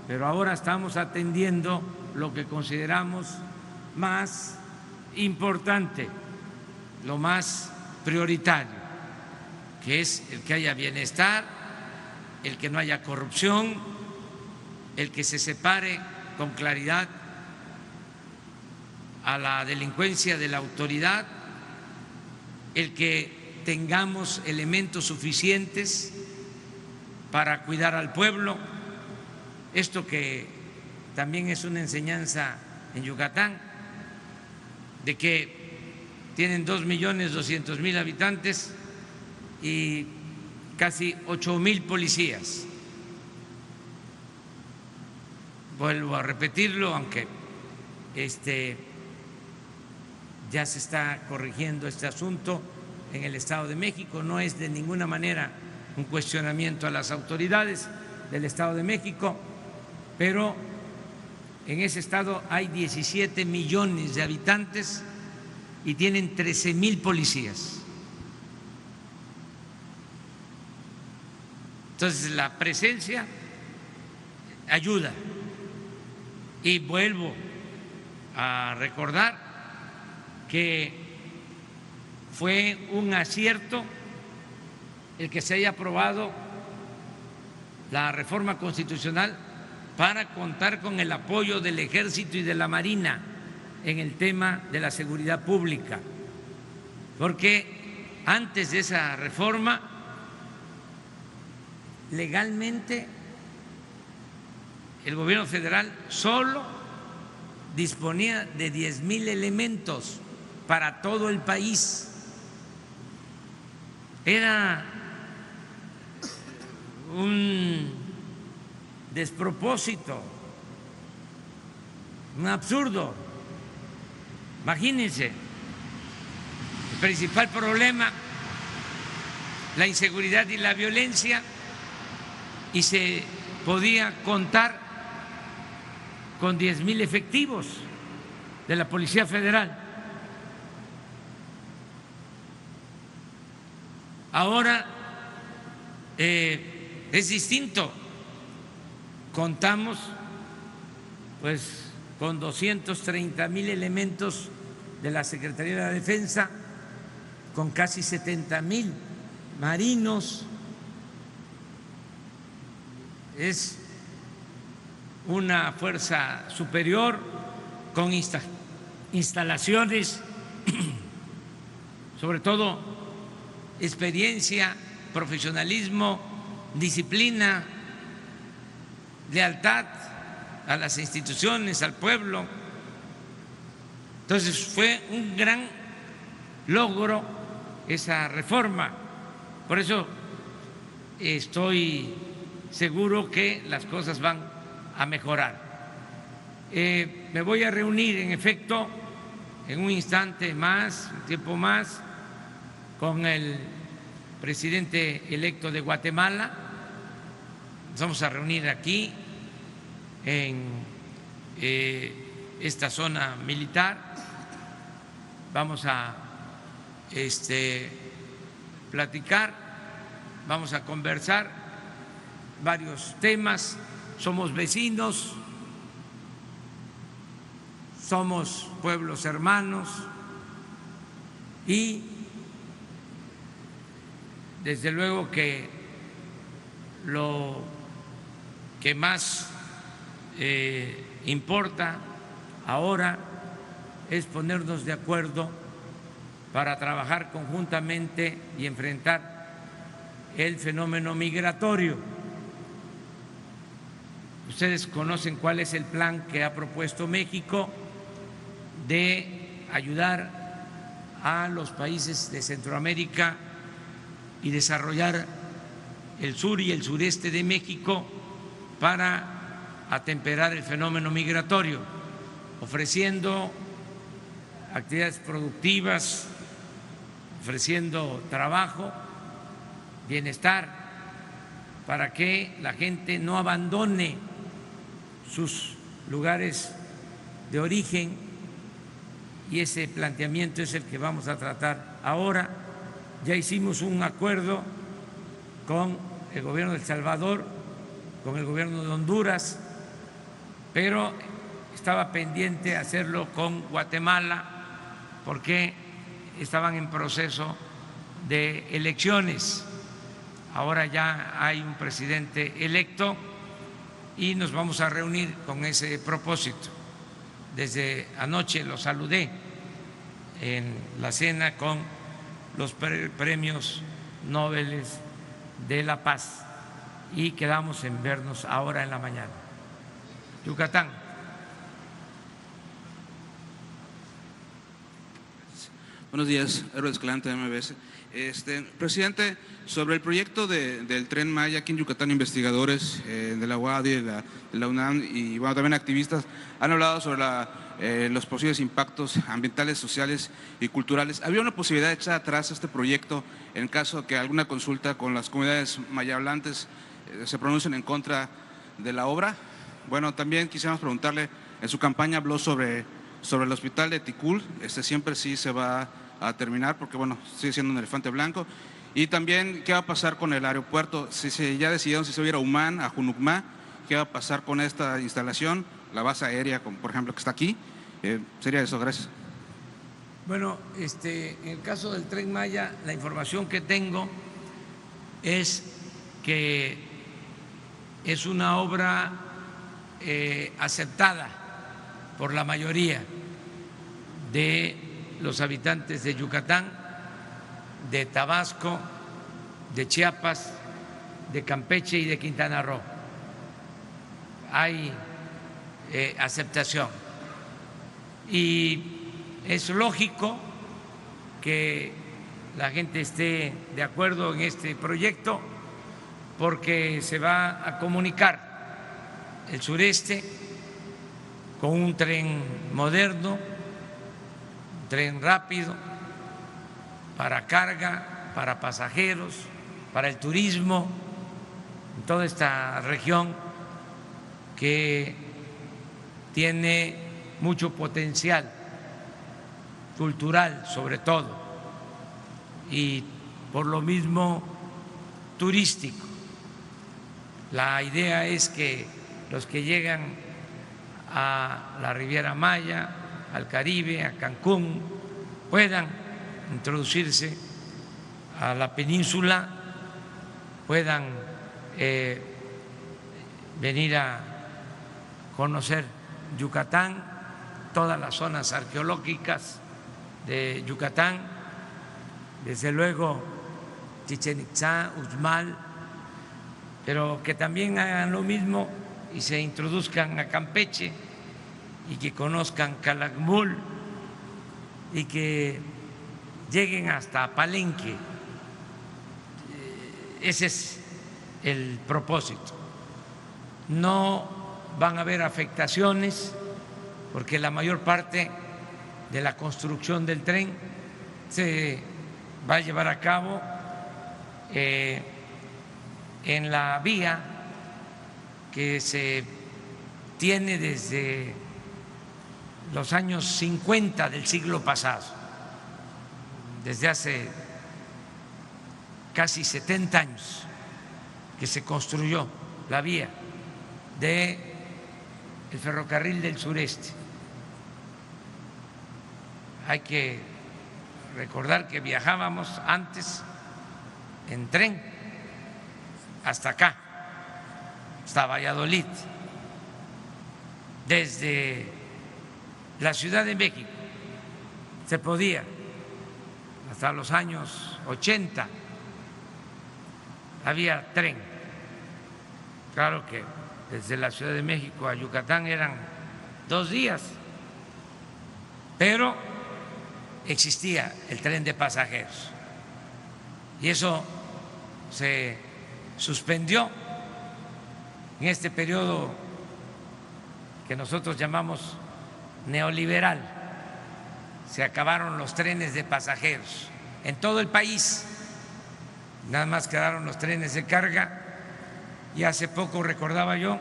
pero ahora estamos atendiendo lo que consideramos más importante, lo más prioritario, que es el que haya bienestar, el que no haya corrupción, el que se separe con claridad a la delincuencia de la autoridad, el que tengamos elementos suficientes para cuidar al pueblo. Esto que también es una enseñanza en Yucatán, de que tienen 2.200.000 habitantes y casi 8.000 policías. Vuelvo a repetirlo, aunque ya se está corrigiendo este asunto en el Estado de México. No es de ninguna manera un cuestionamiento a las autoridades del Estado de México, pero en ese estado hay 17 millones de habitantes y tienen 13.000 policías. Entonces la presencia ayuda. Y vuelvo a recordar que fue un acierto el que se haya aprobado la reforma constitucional para contar con el apoyo del Ejército y de la Marina en el tema de la seguridad pública, porque antes de esa reforma, legalmente, el gobierno federal solo disponía de 10,000 elementos para todo el país. Era un despropósito, un absurdo. Imagínense, el principal problema, la inseguridad y la violencia, y se podía contar con 10,000 efectivos de la Policía Federal. Ahora es distinto. Contamos pues con 230,000 elementos de la Secretaría de la Defensa, con casi 70,000 marinos. Es una fuerza superior con instalaciones, sobre todo experiencia, profesionalismo, disciplina, lealtad a las instituciones, al pueblo. Entonces fue un gran logro esa reforma. Por eso estoy seguro que las cosas van a mejorar. Me voy a reunir, en efecto, en un instante más, un tiempo más, con el presidente electo de Guatemala. Nos vamos a reunir aquí en esta zona militar. Vamos a platicar, vamos a conversar varios temas. Somos vecinos, somos pueblos hermanos y desde luego que lo que más importa ahora es ponernos de acuerdo para trabajar conjuntamente y enfrentar el fenómeno migratorio. Ustedes conocen cuál es el plan que ha propuesto México de ayudar a los países de Centroamérica y desarrollar el sur y el sureste de México para atemperar el fenómeno migratorio, ofreciendo actividades productivas, ofreciendo trabajo, bienestar, para que la gente no abandone sus lugares de origen, y ese planteamiento es el que vamos a tratar ahora. Ya hicimos un acuerdo con el gobierno de El Salvador, con el gobierno de Honduras, pero estaba pendiente hacerlo con Guatemala porque estaban en proceso de elecciones. Ahora ya hay un presidente electo y nos vamos a reunir con ese propósito. Desde anoche lo saludé en la cena con los premios Nobel de la Paz y quedamos en vernos ahora en la mañana. Yucatán. Buenos días, Héroe Escalante, MBS. Presidente, sobre el proyecto del Tren Maya, aquí en Yucatán, investigadores de la UAD y de la UNAM y bueno, también activistas han hablado sobre los posibles impactos ambientales, sociales y culturales. ¿Había una posibilidad de echar atrás este proyecto en caso que alguna consulta con las comunidades mayablantes se pronuncien en contra de la obra? Bueno, también quisiéramos preguntarle, en su campaña habló sobre el hospital de Tikul, siempre sí se va a terminar porque bueno, sigue siendo un elefante blanco. Y también, ¿qué va a pasar con el aeropuerto? Si ya decidieron si se va a ir a Humán, a Junucmá, ¿qué va a pasar con esta instalación, la base aérea, como por ejemplo, que está aquí? Sería eso, gracias. Bueno, en el caso del Tren Maya, la información que tengo es que es una obra aceptada por la mayoría de los habitantes de Yucatán, de Tabasco, de Chiapas, de Campeche y de Quintana Roo. Hay aceptación y es lógico que la gente esté de acuerdo en este proyecto porque se va a comunicar el sureste con un tren moderno, un tren rápido para carga, para pasajeros, para el turismo en toda esta región que tiene mucho potencial cultural sobre todo y por lo mismo turístico. La idea es que los que llegan a la Riviera Maya, al Caribe, a Cancún, puedan introducirse a la península, puedan venir a conocer Yucatán, todas las zonas arqueológicas de Yucatán, desde luego Chichén Itzá, Uxmal, pero que también hagan lo mismo y se introduzcan a Campeche y que conozcan Calakmul y que lleguen hasta Palenque. Ese es el propósito. No van a haber afectaciones porque la mayor parte de la construcción del tren se va a llevar a cabo en la vía que se tiene desde los años 50 del siglo pasado, desde hace casi 70 años que se construyó la vía del ferrocarril del sureste. Hay que recordar que viajábamos antes en tren hasta acá, hasta Valladolid, desde la Ciudad de México se podía hasta los años 80 había tren. Claro que desde la Ciudad de México a Yucatán eran 2 días, pero existía el tren de pasajeros y eso se suspendió en este periodo que nosotros llamamos neoliberal. Se acabaron los trenes de pasajeros en todo el país, nada más quedaron los trenes de carga. Y hace poco recordaba yo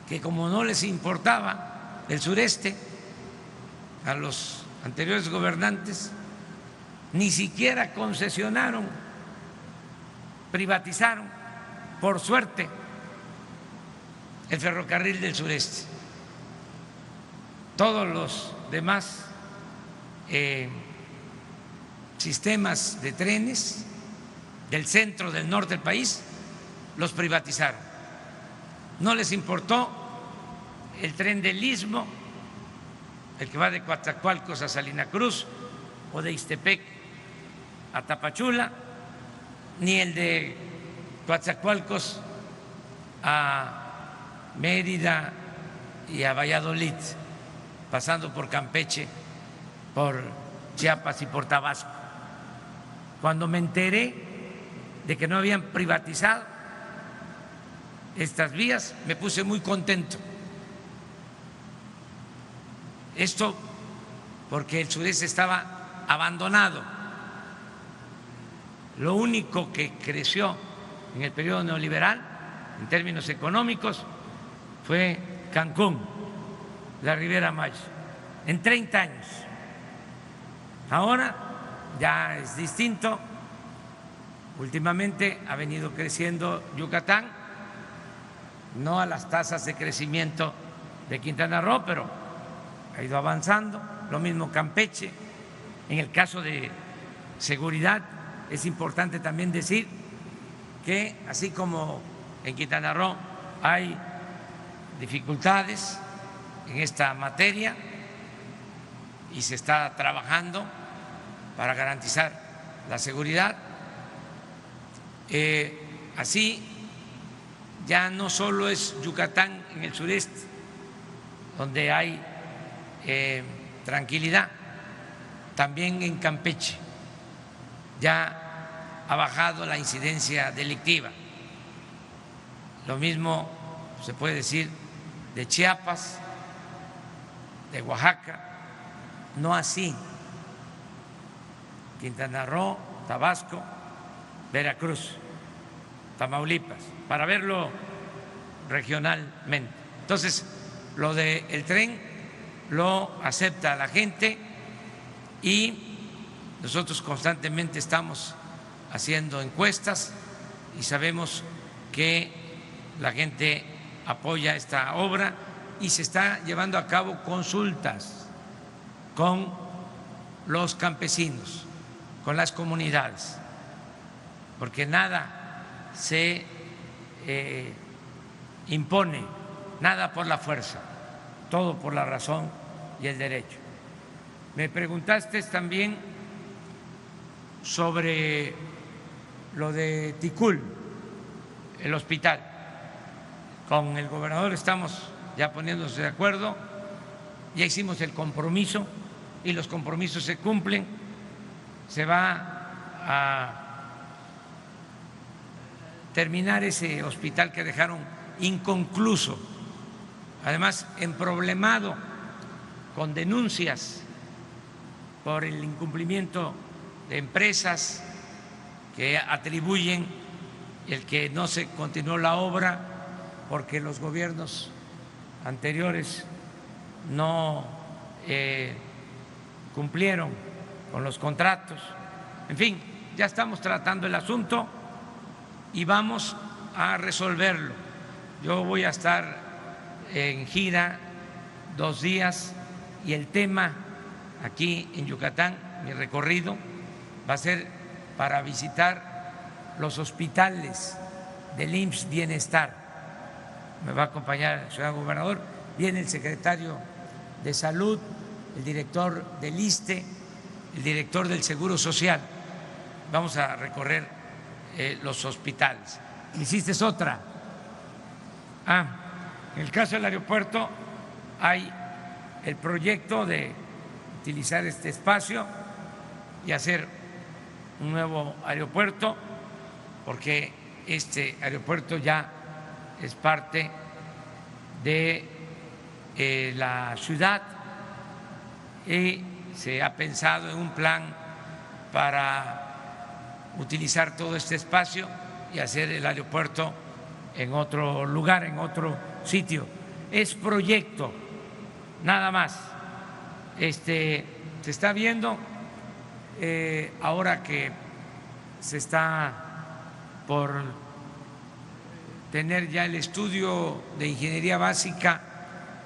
que como no les importaba el sureste a los anteriores gobernantes, ni siquiera concesionaron, privatizaron, por suerte, el ferrocarril del sureste. Todos los demás sistemas de trenes del centro, del norte del país, los privatizaron. No les importó el tren del Istmo, el que va de Coatzacoalcos a Salina Cruz o de Ixtepec a Tapachula, ni el de Coatzacoalcos a Mérida y a Valladolid, pasando por Campeche, por Chiapas y por Tabasco. Cuando me enteré de que no habían privatizado estas vías, me puse muy contento. Esto porque el sureste estaba abandonado. Lo único que creció en el periodo neoliberal, en términos económicos, fue Cancún, la Riviera Maya, en 30 años. Ahora ya es distinto. Últimamente ha venido creciendo Yucatán, no a las tasas de crecimiento de Quintana Roo, pero ha ido avanzando. Lo mismo Campeche. En el caso de seguridad es importante también decir que así como en Quintana Roo hay dificultades en esta materia y se está trabajando para garantizar la seguridad, así ya no solo es Yucatán en el sureste donde hay tranquilidad, también en Campeche ya ha bajado la incidencia delictiva. Lo mismo se puede decir de Chiapas, de Oaxaca, no así Quintana Roo, Tabasco, Veracruz, Tamaulipas, para verlo regionalmente. Entonces, lo del tren lo acepta la gente y nosotros constantemente estamos haciendo encuestas y sabemos que la gente apoya esta obra y se está llevando a cabo consultas con los campesinos, con las comunidades, porque nada se impone, nada por la fuerza, todo por la razón y el derecho. Me preguntaste también sobre lo de Ticul, el hospital. Con el gobernador estamos ya poniéndose de acuerdo, ya hicimos el compromiso y los compromisos se cumplen. Se va a terminar ese hospital que dejaron inconcluso, además emproblemado con denuncias por el incumplimiento de empresas que atribuyen el que no se continuó la obra porque los gobiernos anteriores no cumplieron con los contratos. En fin, ya estamos tratando el asunto y vamos a resolverlo. Yo voy a estar en gira 2 días y el tema aquí en Yucatán, mi recorrido, va a ser para visitar los hospitales del IMSS Bienestar. Me va a acompañar el señor gobernador, viene el secretario de Salud, el director del ISSSTE, el director del Seguro Social. Vamos a recorrer los hospitales. ¿Me hiciste otra? En el caso del aeropuerto hay el proyecto de utilizar este espacio y hacer un nuevo aeropuerto, porque este aeropuerto ya es parte de la ciudad y se ha pensado en un plan para utilizar todo este espacio y hacer el aeropuerto en otro lugar, en otro sitio. Es proyecto, nada más. Se está viendo ahora que se está por tener ya el estudio de ingeniería básica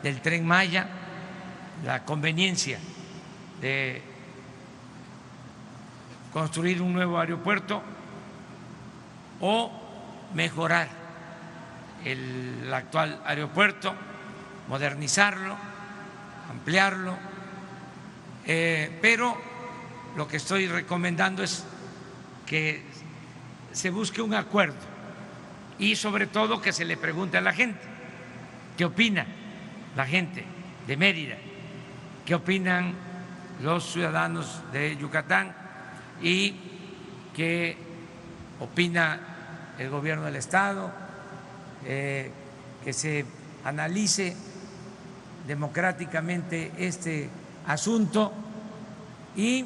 del Tren Maya, la conveniencia de construir un nuevo aeropuerto o mejorar el actual aeropuerto, modernizarlo, ampliarlo, pero lo que estoy recomendando es que se busque un acuerdo y sobre todo que se le pregunte a la gente qué opina la gente de Mérida, qué opinan los ciudadanos de Yucatán y qué opina el gobierno del Estado, que se analice democráticamente este asunto y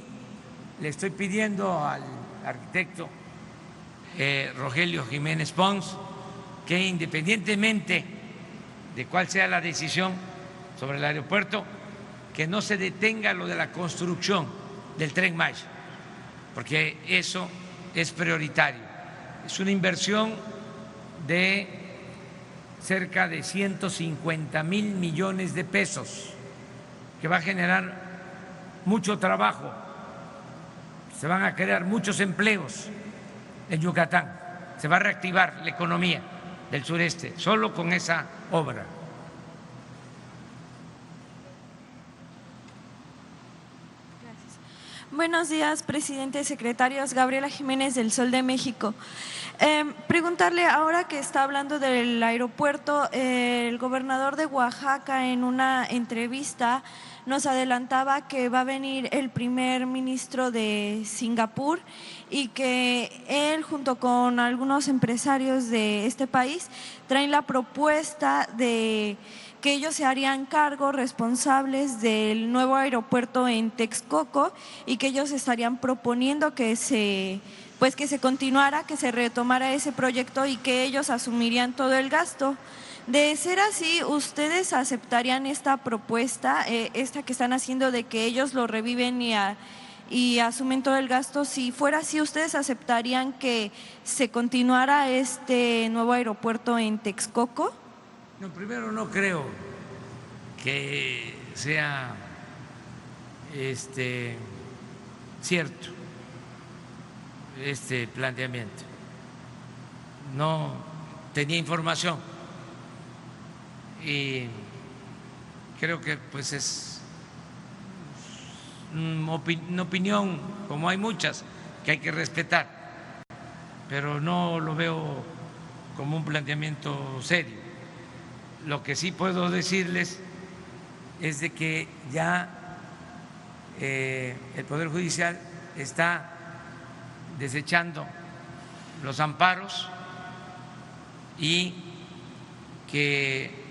le estoy pidiendo al arquitecto Rogelio Jiménez Pons que independientemente de cuál sea la decisión sobre el aeropuerto, que no se detenga lo de la construcción del Tren Maya, porque eso es prioritario. Es una inversión de cerca de 150,000 millones de pesos que va a generar mucho trabajo, se van a crear muchos empleos en Yucatán se va a reactivar la economía del sureste, solo con esa obra. Buenos días, presidente, secretarios. Gabriela Jiménez del Sol de México. Preguntarle, ahora que está hablando del aeropuerto, el gobernador de Oaxaca en una entrevista nos adelantaba que va a venir el primer ministro de Singapur y que él, junto con algunos empresarios de este país, traen la propuesta de que ellos se harían cargo responsables del nuevo aeropuerto en Texcoco y que ellos estarían proponiendo que se continuara, que se retomara ese proyecto y que ellos asumirían todo el gasto. De ser así, ¿ustedes aceptarían esta propuesta, esta que están haciendo de que ellos lo reviven y asumen todo el gasto? Si fuera así, ¿ustedes aceptarían que se continuara este nuevo aeropuerto en Texcoco? No, primero no creo que sea cierto este planteamiento. No tenía información y creo que pues es una opinión, como hay muchas, que hay que respetar, pero no lo veo como un planteamiento serio. Lo que sí puedo decirles es de que ya el Poder Judicial está desechando los amparos y que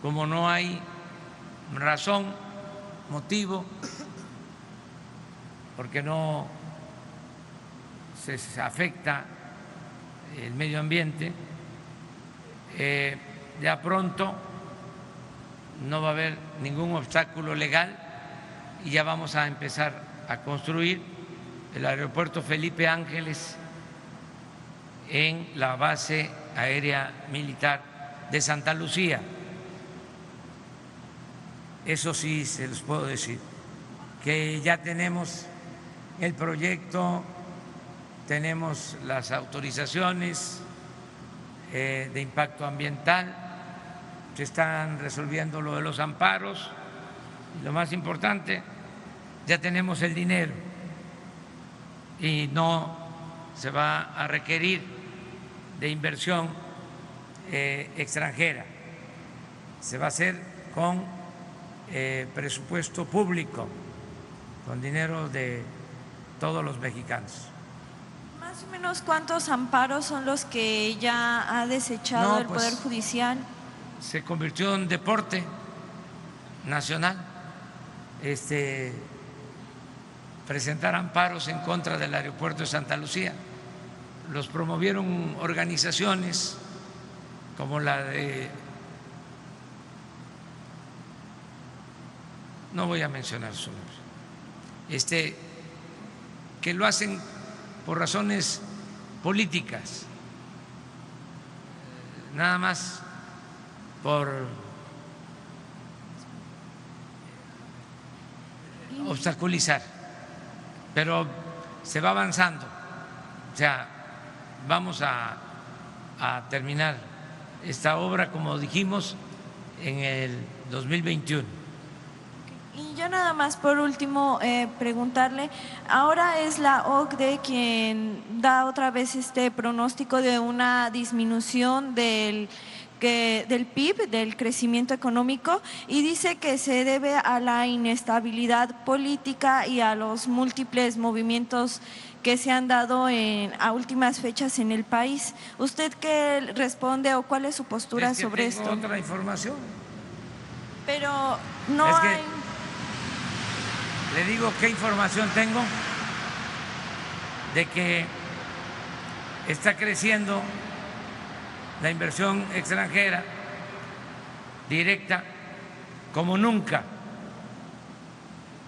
como no hay razón, motivo, porque no se afecta el medio ambiente, ya pronto no va a haber ningún obstáculo legal y ya vamos a empezar a construir el aeropuerto Felipe Ángeles en la base aérea militar de Santa Lucía. Eso sí se los puedo decir, que ya tenemos el proyecto, tenemos las autorizaciones de impacto ambiental, se están resolviendo lo de los amparos y lo más importante, ya tenemos el dinero y no se va a requerir de inversión extranjera, se va a hacer con presupuesto público, con dinero de todos los mexicanos. Más o menos, ¿cuántos amparos son los que ya ha desechado el Poder Judicial? Se convirtió en deporte nacional presentar amparos en contra del aeropuerto de Santa Lucía. Los promovieron organizaciones como la de, no voy a mencionar su nombre, que lo hacen por razones políticas, nada más por obstaculizar, pero se va avanzando, o sea, vamos a terminar esta obra, como dijimos, en el 2021. Y yo nada más por último preguntarle, ahora es la OCDE quien da otra vez este pronóstico de una disminución del PIB, del crecimiento económico, y dice que se debe a la inestabilidad política y a los múltiples movimientos que se han dado a últimas fechas en el país. ¿Usted qué responde o cuál es su postura sobre tengo esto? Otra información. Pero no es que hay... Le digo qué información tengo de que está creciendo la inversión extranjera directa como nunca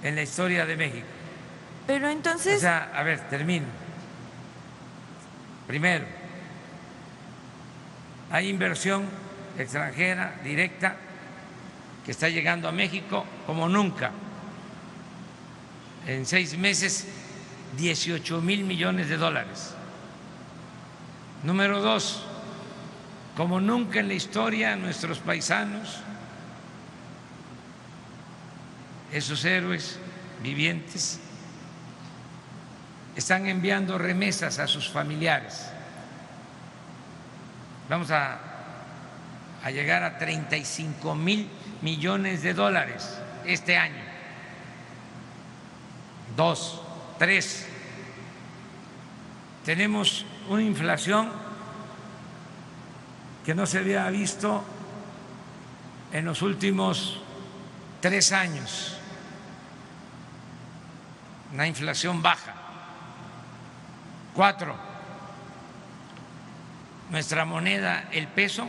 en la historia de México. Pero entonces... O sea, a ver, termino. Primero, hay inversión extranjera directa que está llegando a México como nunca. En 6 meses, 18,000 millones de dólares. Número 2, como nunca en la historia, nuestros paisanos, esos héroes vivientes, están enviando remesas a sus familiares. Vamos a llegar a 35,000 millones de dólares este año. 2, 3. Tenemos una inflación que no se había visto en los últimos 3 años, una inflación baja. 4, nuestra moneda, el peso,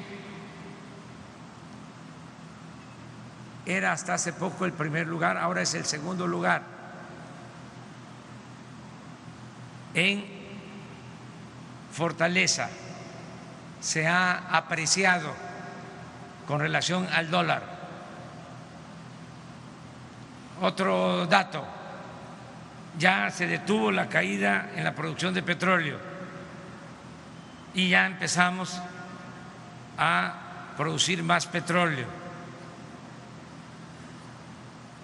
era hasta hace poco el primer lugar, ahora es el segundo lugar en fortaleza. Se ha apreciado con relación al dólar. Otro dato, ya se detuvo la caída en la producción de petróleo y ya empezamos a producir más petróleo.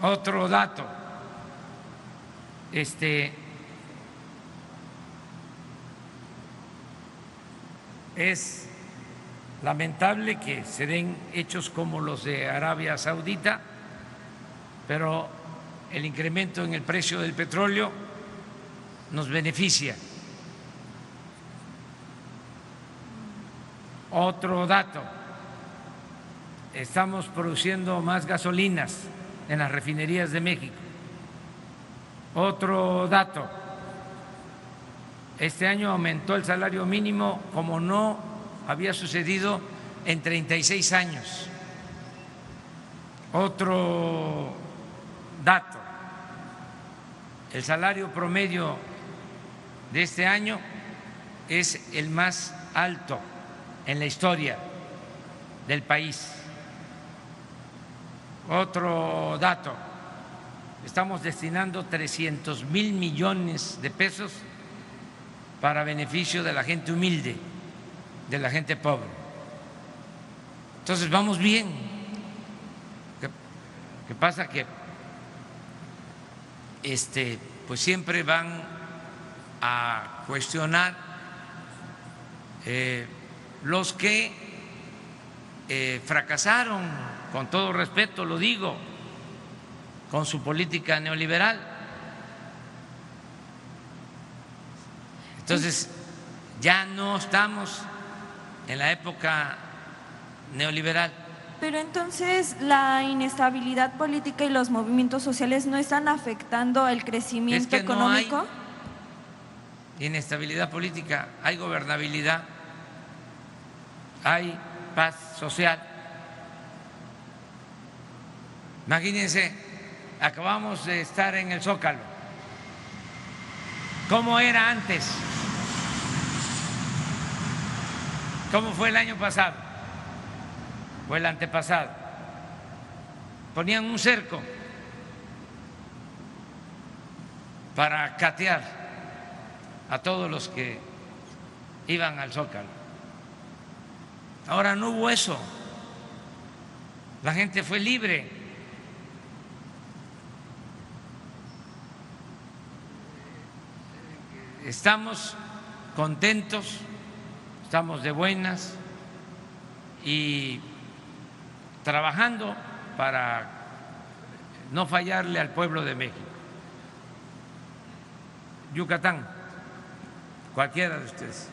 Otro dato, es lamentable que se den hechos como los de Arabia Saudita, pero el incremento en el precio del petróleo nos beneficia. Otro dato, estamos produciendo más gasolinas en las refinerías de México. Otro dato, este año aumentó el salario mínimo como no había sucedido en 36 años. Otro dato, el salario promedio de este año es el más alto en la historia del país. Otro dato, estamos destinando 300,000 millones de pesos para beneficio de la gente humilde, de la gente pobre. Entonces vamos bien. ¿Qué pasa? Que pues siempre van a cuestionar los que fracasaron, con todo respeto lo digo, con su política neoliberal. Entonces, ya no estamos en la época neoliberal. Pero entonces, ¿la inestabilidad política y los movimientos sociales no están afectando el crecimiento económico? No hay inestabilidad política, hay gobernabilidad, hay paz social. Imagínense, acabamos de estar en el Zócalo. ¿Cómo era antes? ¿Cómo fue el año pasado? O el antepasado. Ponían un cerco para catear a todos los que iban al Zócalo. Ahora no hubo eso. La gente fue libre. Estamos contentos, estamos de buenas y trabajando para no fallarle al pueblo de México. Yucatán, cualquiera de ustedes.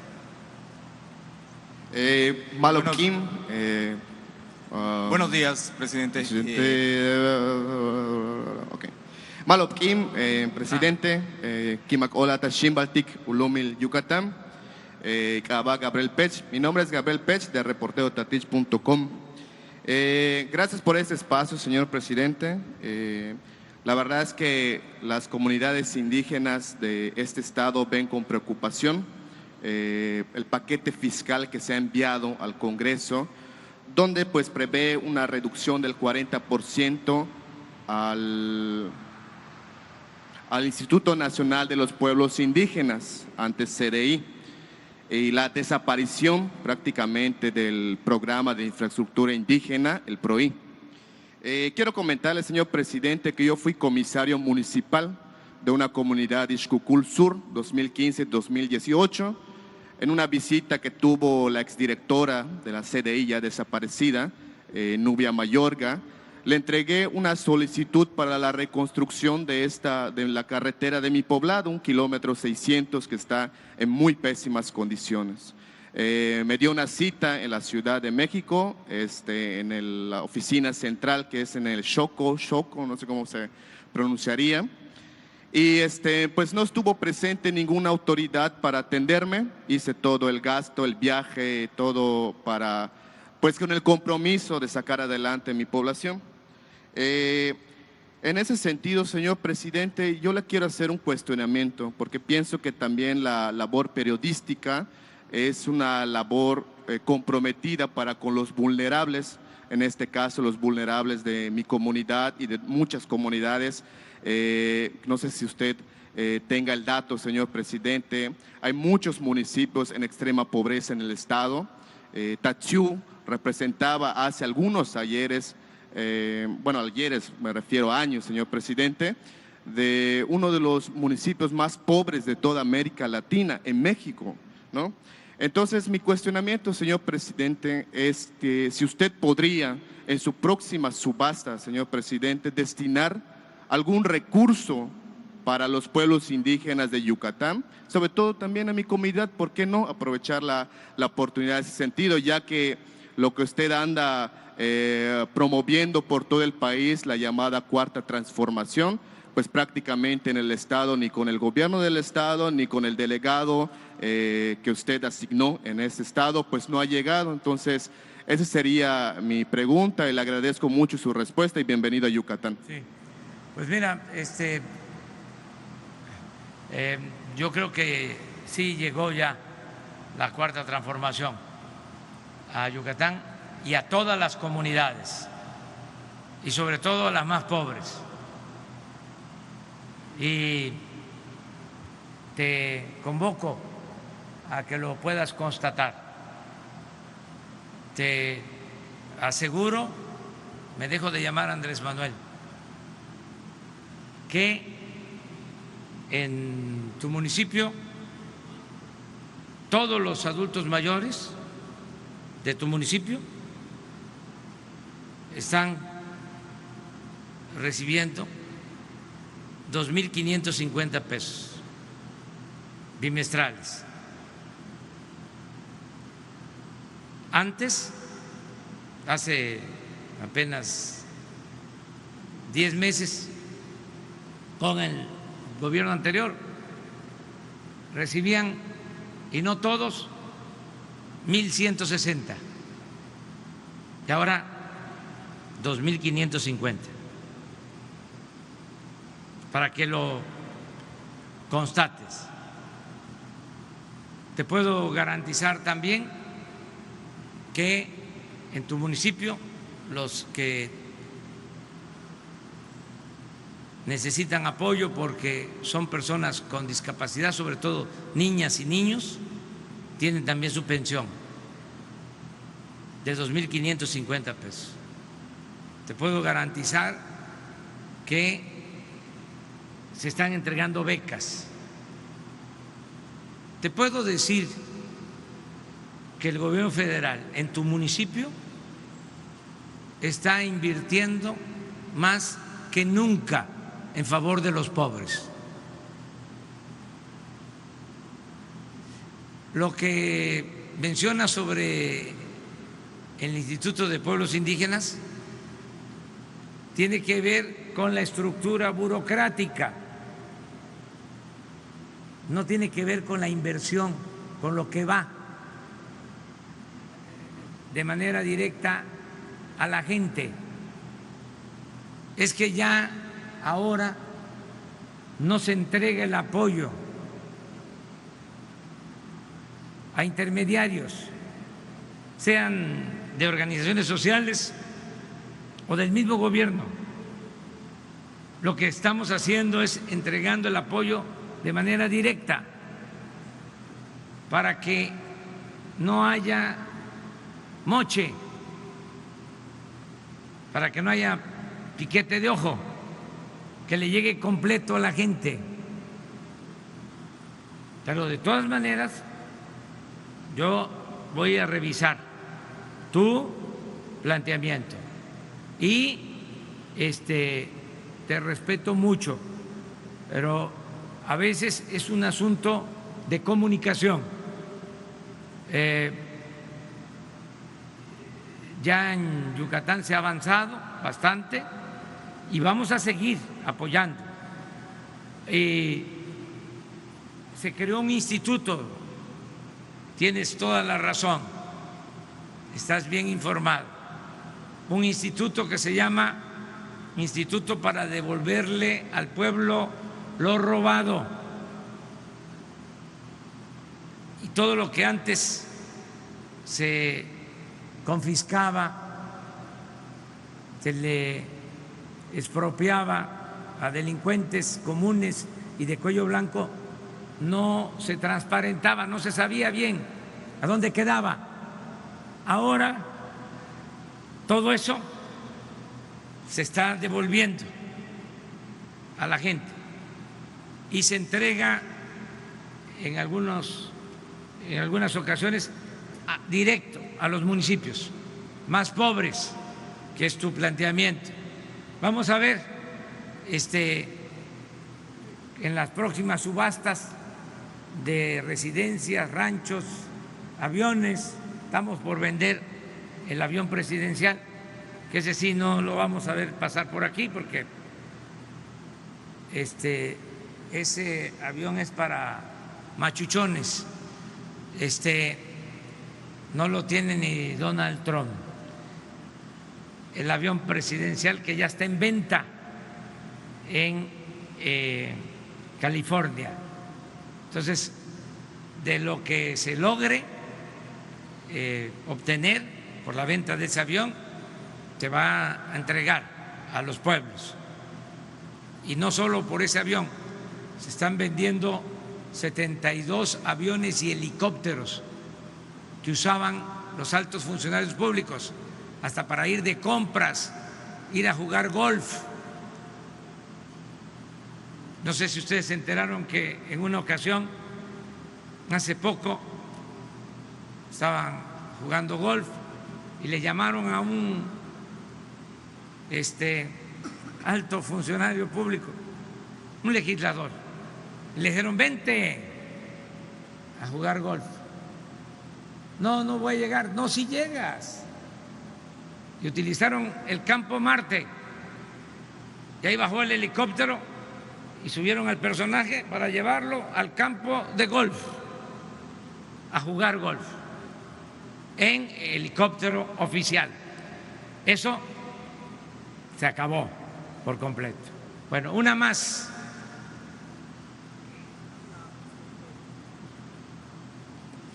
Malo Kim. Buenos días, presidente. Okay. Malo Kim, presidente, Kimak Ola Tashimbaltik, Ulumil, Yucatán. Gabriel Pech. Mi nombre es Gabriel Pech, de reporterotatich.com. Gracias por este espacio, señor presidente. La verdad es que las comunidades indígenas de este estado ven con preocupación el paquete fiscal que se ha enviado al Congreso, donde pues prevé una reducción del 40% al Instituto Nacional de los Pueblos Indígenas, antes CDI. y la desaparición prácticamente del programa de infraestructura indígena, el PROI. Quiero comentarle, señor presidente, que yo fui comisario municipal de una comunidad de Ixcucul Sur 2015-2018, en una visita que tuvo la exdirectora de la CDI ya desaparecida, Nubia Mayorga. Le entregué una solicitud para la reconstrucción de la carretera de mi poblado, 1 kilómetro 600, que está en muy pésimas condiciones. Me dio una cita en la Ciudad de México, en la oficina central, que es en el Xoco, no sé cómo se pronunciaría. Y pues no estuvo presente ninguna autoridad para atenderme. Hice todo el gasto, el viaje, todo para, pues con el compromiso de sacar adelante mi población. En ese sentido, señor presidente, yo le quiero hacer un cuestionamiento, porque pienso que también la labor periodística es una labor comprometida para con los vulnerables, en este caso los vulnerables de mi comunidad y de muchas comunidades. No sé si usted tenga el dato, señor presidente. Hay muchos municipios en extrema pobreza en el estado. Tachiú representaba hace algunos ayeres, ayeres me refiero a años, señor presidente, de uno de los municipios más pobres de toda América Latina, en México, ¿no? Entonces, mi cuestionamiento, señor presidente, es que si usted podría, en su próxima subasta, señor presidente, destinar algún recurso para los pueblos indígenas de Yucatán, sobre todo también a mi comunidad, ¿por qué no aprovechar la oportunidad en ese sentido? Ya que lo que usted anda promoviendo por todo el país, la llamada Cuarta Transformación, pues prácticamente en el Estado, ni con el gobierno del Estado, ni con el delegado que usted asignó en ese Estado, pues no ha llegado. Entonces, esa sería mi pregunta y le agradezco mucho su respuesta y bienvenido a Yucatán. Sí. Pues mira, yo creo que sí llegó ya la Cuarta Transformación a Yucatán y a todas las comunidades, y sobre todo a las más pobres. Y te convoco a que lo puedas constatar. Te aseguro, me dejo de llamar Andrés Manuel, que en tu municipio todos los adultos mayores de tu municipio están recibiendo 2.550 pesos bimestrales. Antes, hace apenas 10 meses, con el gobierno anterior, recibían, y no todos, 1.160, y ahora 2.550, para que lo constates. Te puedo garantizar también que en tu municipio los que necesitan apoyo porque son personas con discapacidad, sobre todo niñas y niños, tienen también su pensión de 2.550 pesos. Te puedo garantizar que se están entregando becas. Te puedo decir que el gobierno federal en tu municipio está invirtiendo más que nunca en favor de los pobres. Lo que menciona sobre el Instituto de Pueblos Indígenas tiene que ver con la estructura burocrática, no tiene que ver con la inversión, con lo que va de manera directa a la gente. Es que ya ahora no se entrega el apoyo a intermediarios, sean de organizaciones sociales o del mismo gobierno. Lo que estamos haciendo es entregando el apoyo de manera directa para que no haya moche, para que no haya piquete de ojo, que le llegue completo a la gente. Pero de todas maneras, yo voy a revisar tu planteamiento y te respeto mucho, pero a veces es un asunto de comunicación. Ya en Yucatán se ha avanzado bastante y vamos a seguir apoyando. Se creó un instituto, tienes toda la razón, estás bien informado, un instituto que se llama Instituto para devolverle al pueblo lo robado. Y todo lo que antes se confiscaba, se le expropiaba a delincuentes comunes y de cuello blanco, no se transparentaba, no se sabía bien a dónde quedaba. Ahora todo eso se está devolviendo a la gente y se entrega en algunas ocasiones directo a los municipios más pobres, que es tu planteamiento. Vamos a ver en las próximas subastas de residencias, ranchos, aviones. Estamos por vender el avión presidencial, que ese sí no lo vamos a ver pasar por aquí porque ese avión es para machuchones, no lo tiene ni Donald Trump. El avión presidencial que ya está en venta en California. Entonces, de lo que se logre obtener por la venta de ese avión, se va a entregar a los pueblos. Y no solo por ese avión, se están vendiendo 72 aviones y helicópteros que usaban los altos funcionarios públicos, hasta para ir de compras, ir a jugar golf. No sé si ustedes se enteraron que en una ocasión, hace poco, estaban jugando golf y le llamaron a un alto funcionario público, un legislador, y le dijeron: vente a jugar golf. No, no voy a llegar. No, si llegas. Y utilizaron el campo Marte, y ahí bajó el helicóptero y subieron al personaje para llevarlo al campo de golf, a jugar golf en helicóptero oficial. Eso se acabó por completo. Bueno, una más.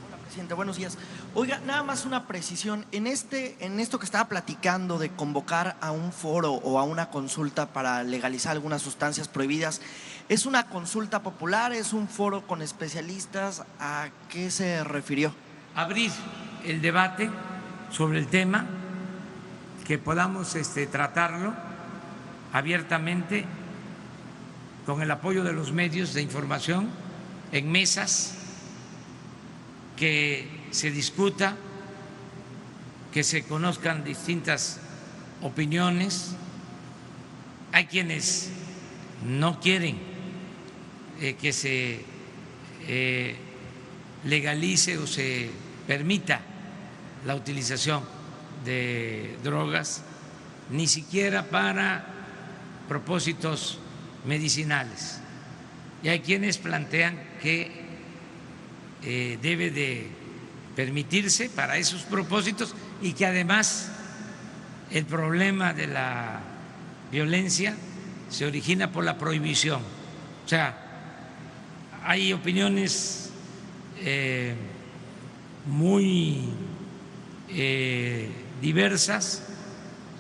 Hola, presidente, buenos días. Oiga, nada más una precisión. En esto que estaba platicando de convocar a un foro o a una consulta para legalizar algunas sustancias prohibidas, ¿es una consulta popular? ¿Es un foro con especialistas? ¿A qué se refirió? Abrir el debate sobre el tema, que podamos tratarlo abiertamente con el apoyo de los medios de información, en mesas, que se discuta, que se conozcan distintas opiniones. Hay quienes no quieren que se legalice o se permita la utilización de drogas, ni siquiera para propósitos medicinales. Y hay quienes plantean que debe de permitirse para esos propósitos y que además el problema de la violencia se origina por la prohibición. O sea, hay opiniones muy diversas,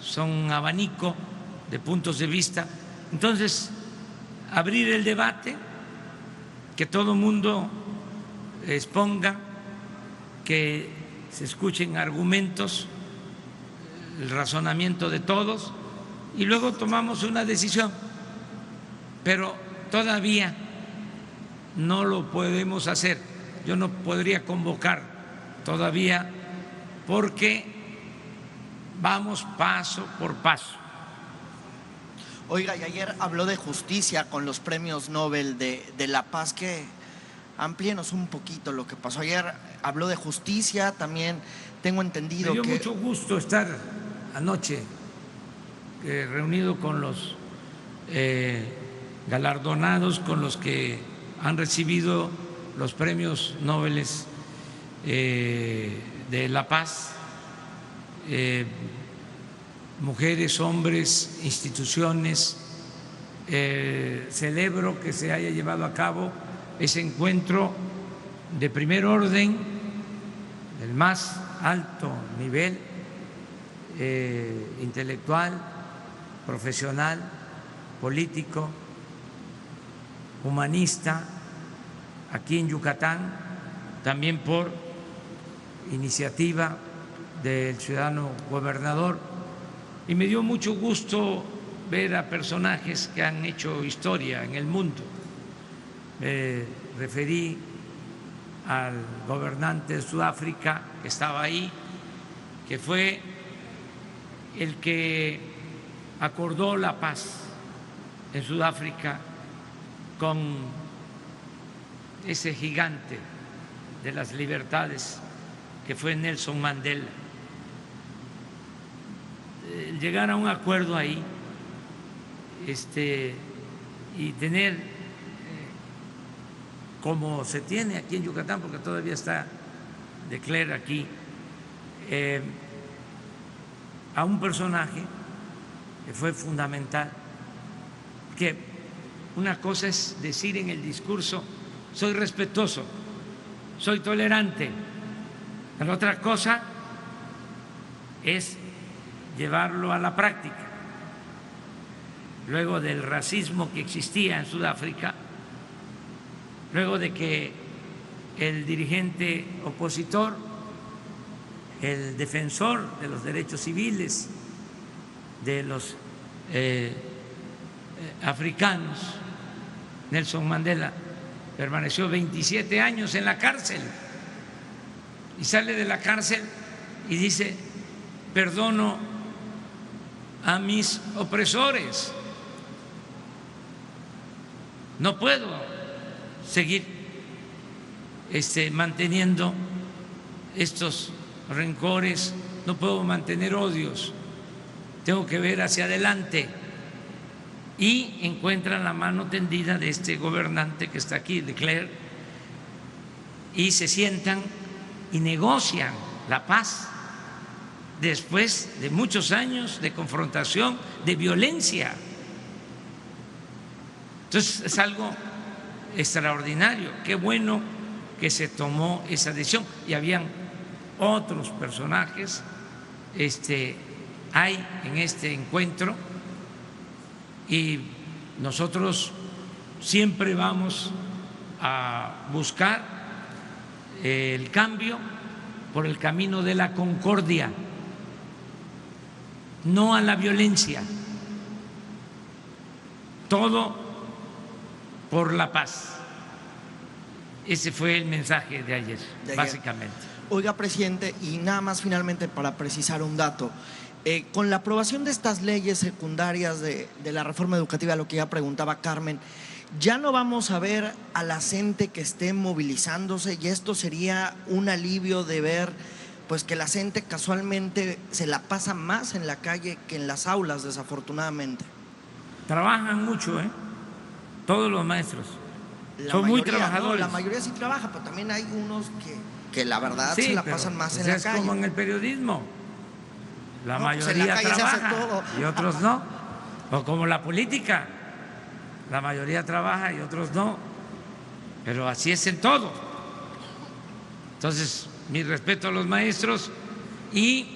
son un abanico de puntos de vista. Entonces, abrir el debate, que todo el mundo exponga, que se escuchen argumentos, el razonamiento de todos y luego tomamos una decisión. Pero todavía no lo podemos hacer. Yo no podría convocar todavía porque vamos paso por paso. Oiga, y ayer habló de justicia con los premios Nobel de la Paz, que amplíenos un poquito lo que pasó ayer. Habló de justicia, también tengo entendido que… Me dio mucho gusto estar anoche reunido con los galardonados, con los que han recibido los premios Nobel de la Paz, mujeres, hombres, instituciones. Celebro que se haya llevado a cabo ese encuentro de primer orden, del más alto nivel intelectual, profesional, político, humanista, aquí en Yucatán, también por iniciativa del ciudadano gobernador. Y me dio mucho gusto ver a personajes que han hecho historia en el mundo. Me referí al gobernante de Sudáfrica, que estaba ahí, que fue el que acordó la paz en Sudáfrica con ese gigante de las libertades que fue Nelson Mandela. Llegar a un acuerdo ahí y tener, como se tiene aquí en Yucatán, porque todavía está de Klerk aquí, a un personaje que fue fundamental, que una cosa es decir en el discurso: soy respetuoso, soy tolerante, pero otra cosa es llevarlo a la práctica. Luego del racismo que existía en Sudáfrica, luego de que el dirigente opositor, el defensor de los derechos civiles de los africanos, Nelson Mandela, permaneció 27 años en la cárcel y sale de la cárcel y dice: perdono a mis opresores, no puedo seguir manteniendo estos rencores, no puedo mantener odios, tengo que ver hacia adelante. Y encuentran la mano tendida de este gobernante que está aquí, de Klerk, y se sientan y negocian la paz después de muchos años de confrontación, de violencia. Entonces es algo extraordinario. Qué bueno que se tomó esa decisión. Y habían otros personajes, hay en este encuentro, y nosotros siempre vamos a buscar el cambio por el camino de la concordia, no a la violencia, todo por la paz. Ese fue el mensaje de ayer, básicamente. Oiga, presidente, y nada más finalmente para precisar un dato. Con la aprobación de estas leyes secundarias de la reforma educativa, lo que ya preguntaba Carmen, ya no vamos a ver a la gente que esté movilizándose, y esto sería un alivio de ver pues que la gente casualmente se la pasa más en la calle que en las aulas, desafortunadamente. Trabajan mucho, todos los maestros. Son muy trabajadores. No, la mayoría sí trabaja, pero también hay unos que la verdad se la pasan más en la calle. Es como en el periodismo. La mayoría trabaja y otros no. O como la política, la mayoría trabaja y otros no. Pero así es en todo. Entonces, mi respeto a los maestros, y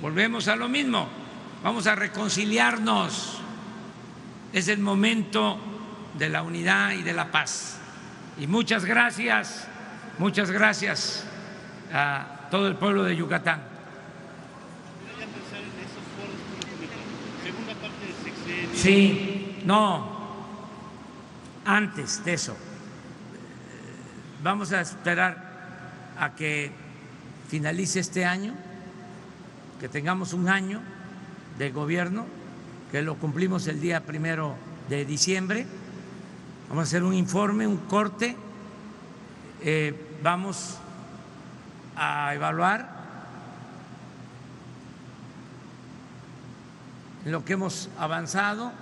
volvemos a lo mismo. Vamos a reconciliarnos. Es el momento de la unidad y de la paz. Y muchas gracias Muchas gracias a todo el pueblo de Yucatán. Sí, no, antes de eso. Vamos a esperar a que finalice este año, que tengamos un año de gobierno, que lo cumplimos el día 1 de diciembre. Vamos a hacer un informe, un corte, vamos a evaluar lo que hemos avanzado,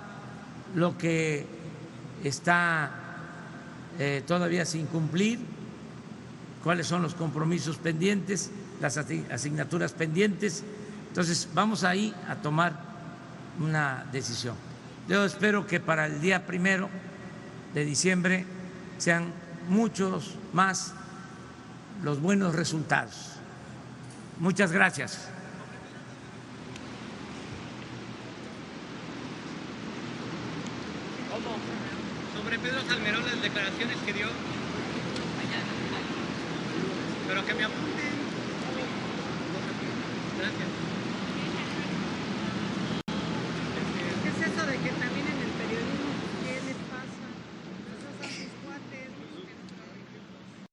lo que está todavía sin cumplir, cuáles son los compromisos pendientes, las asignaturas pendientes. Entonces vamos ahí a tomar una decisión. Yo espero que para el día 1 de diciembre sean muchos más los buenos resultados. Muchas gracias. Sobre Pedro Salmerón, las declaraciones que dio, pero que me apunten. Gracias.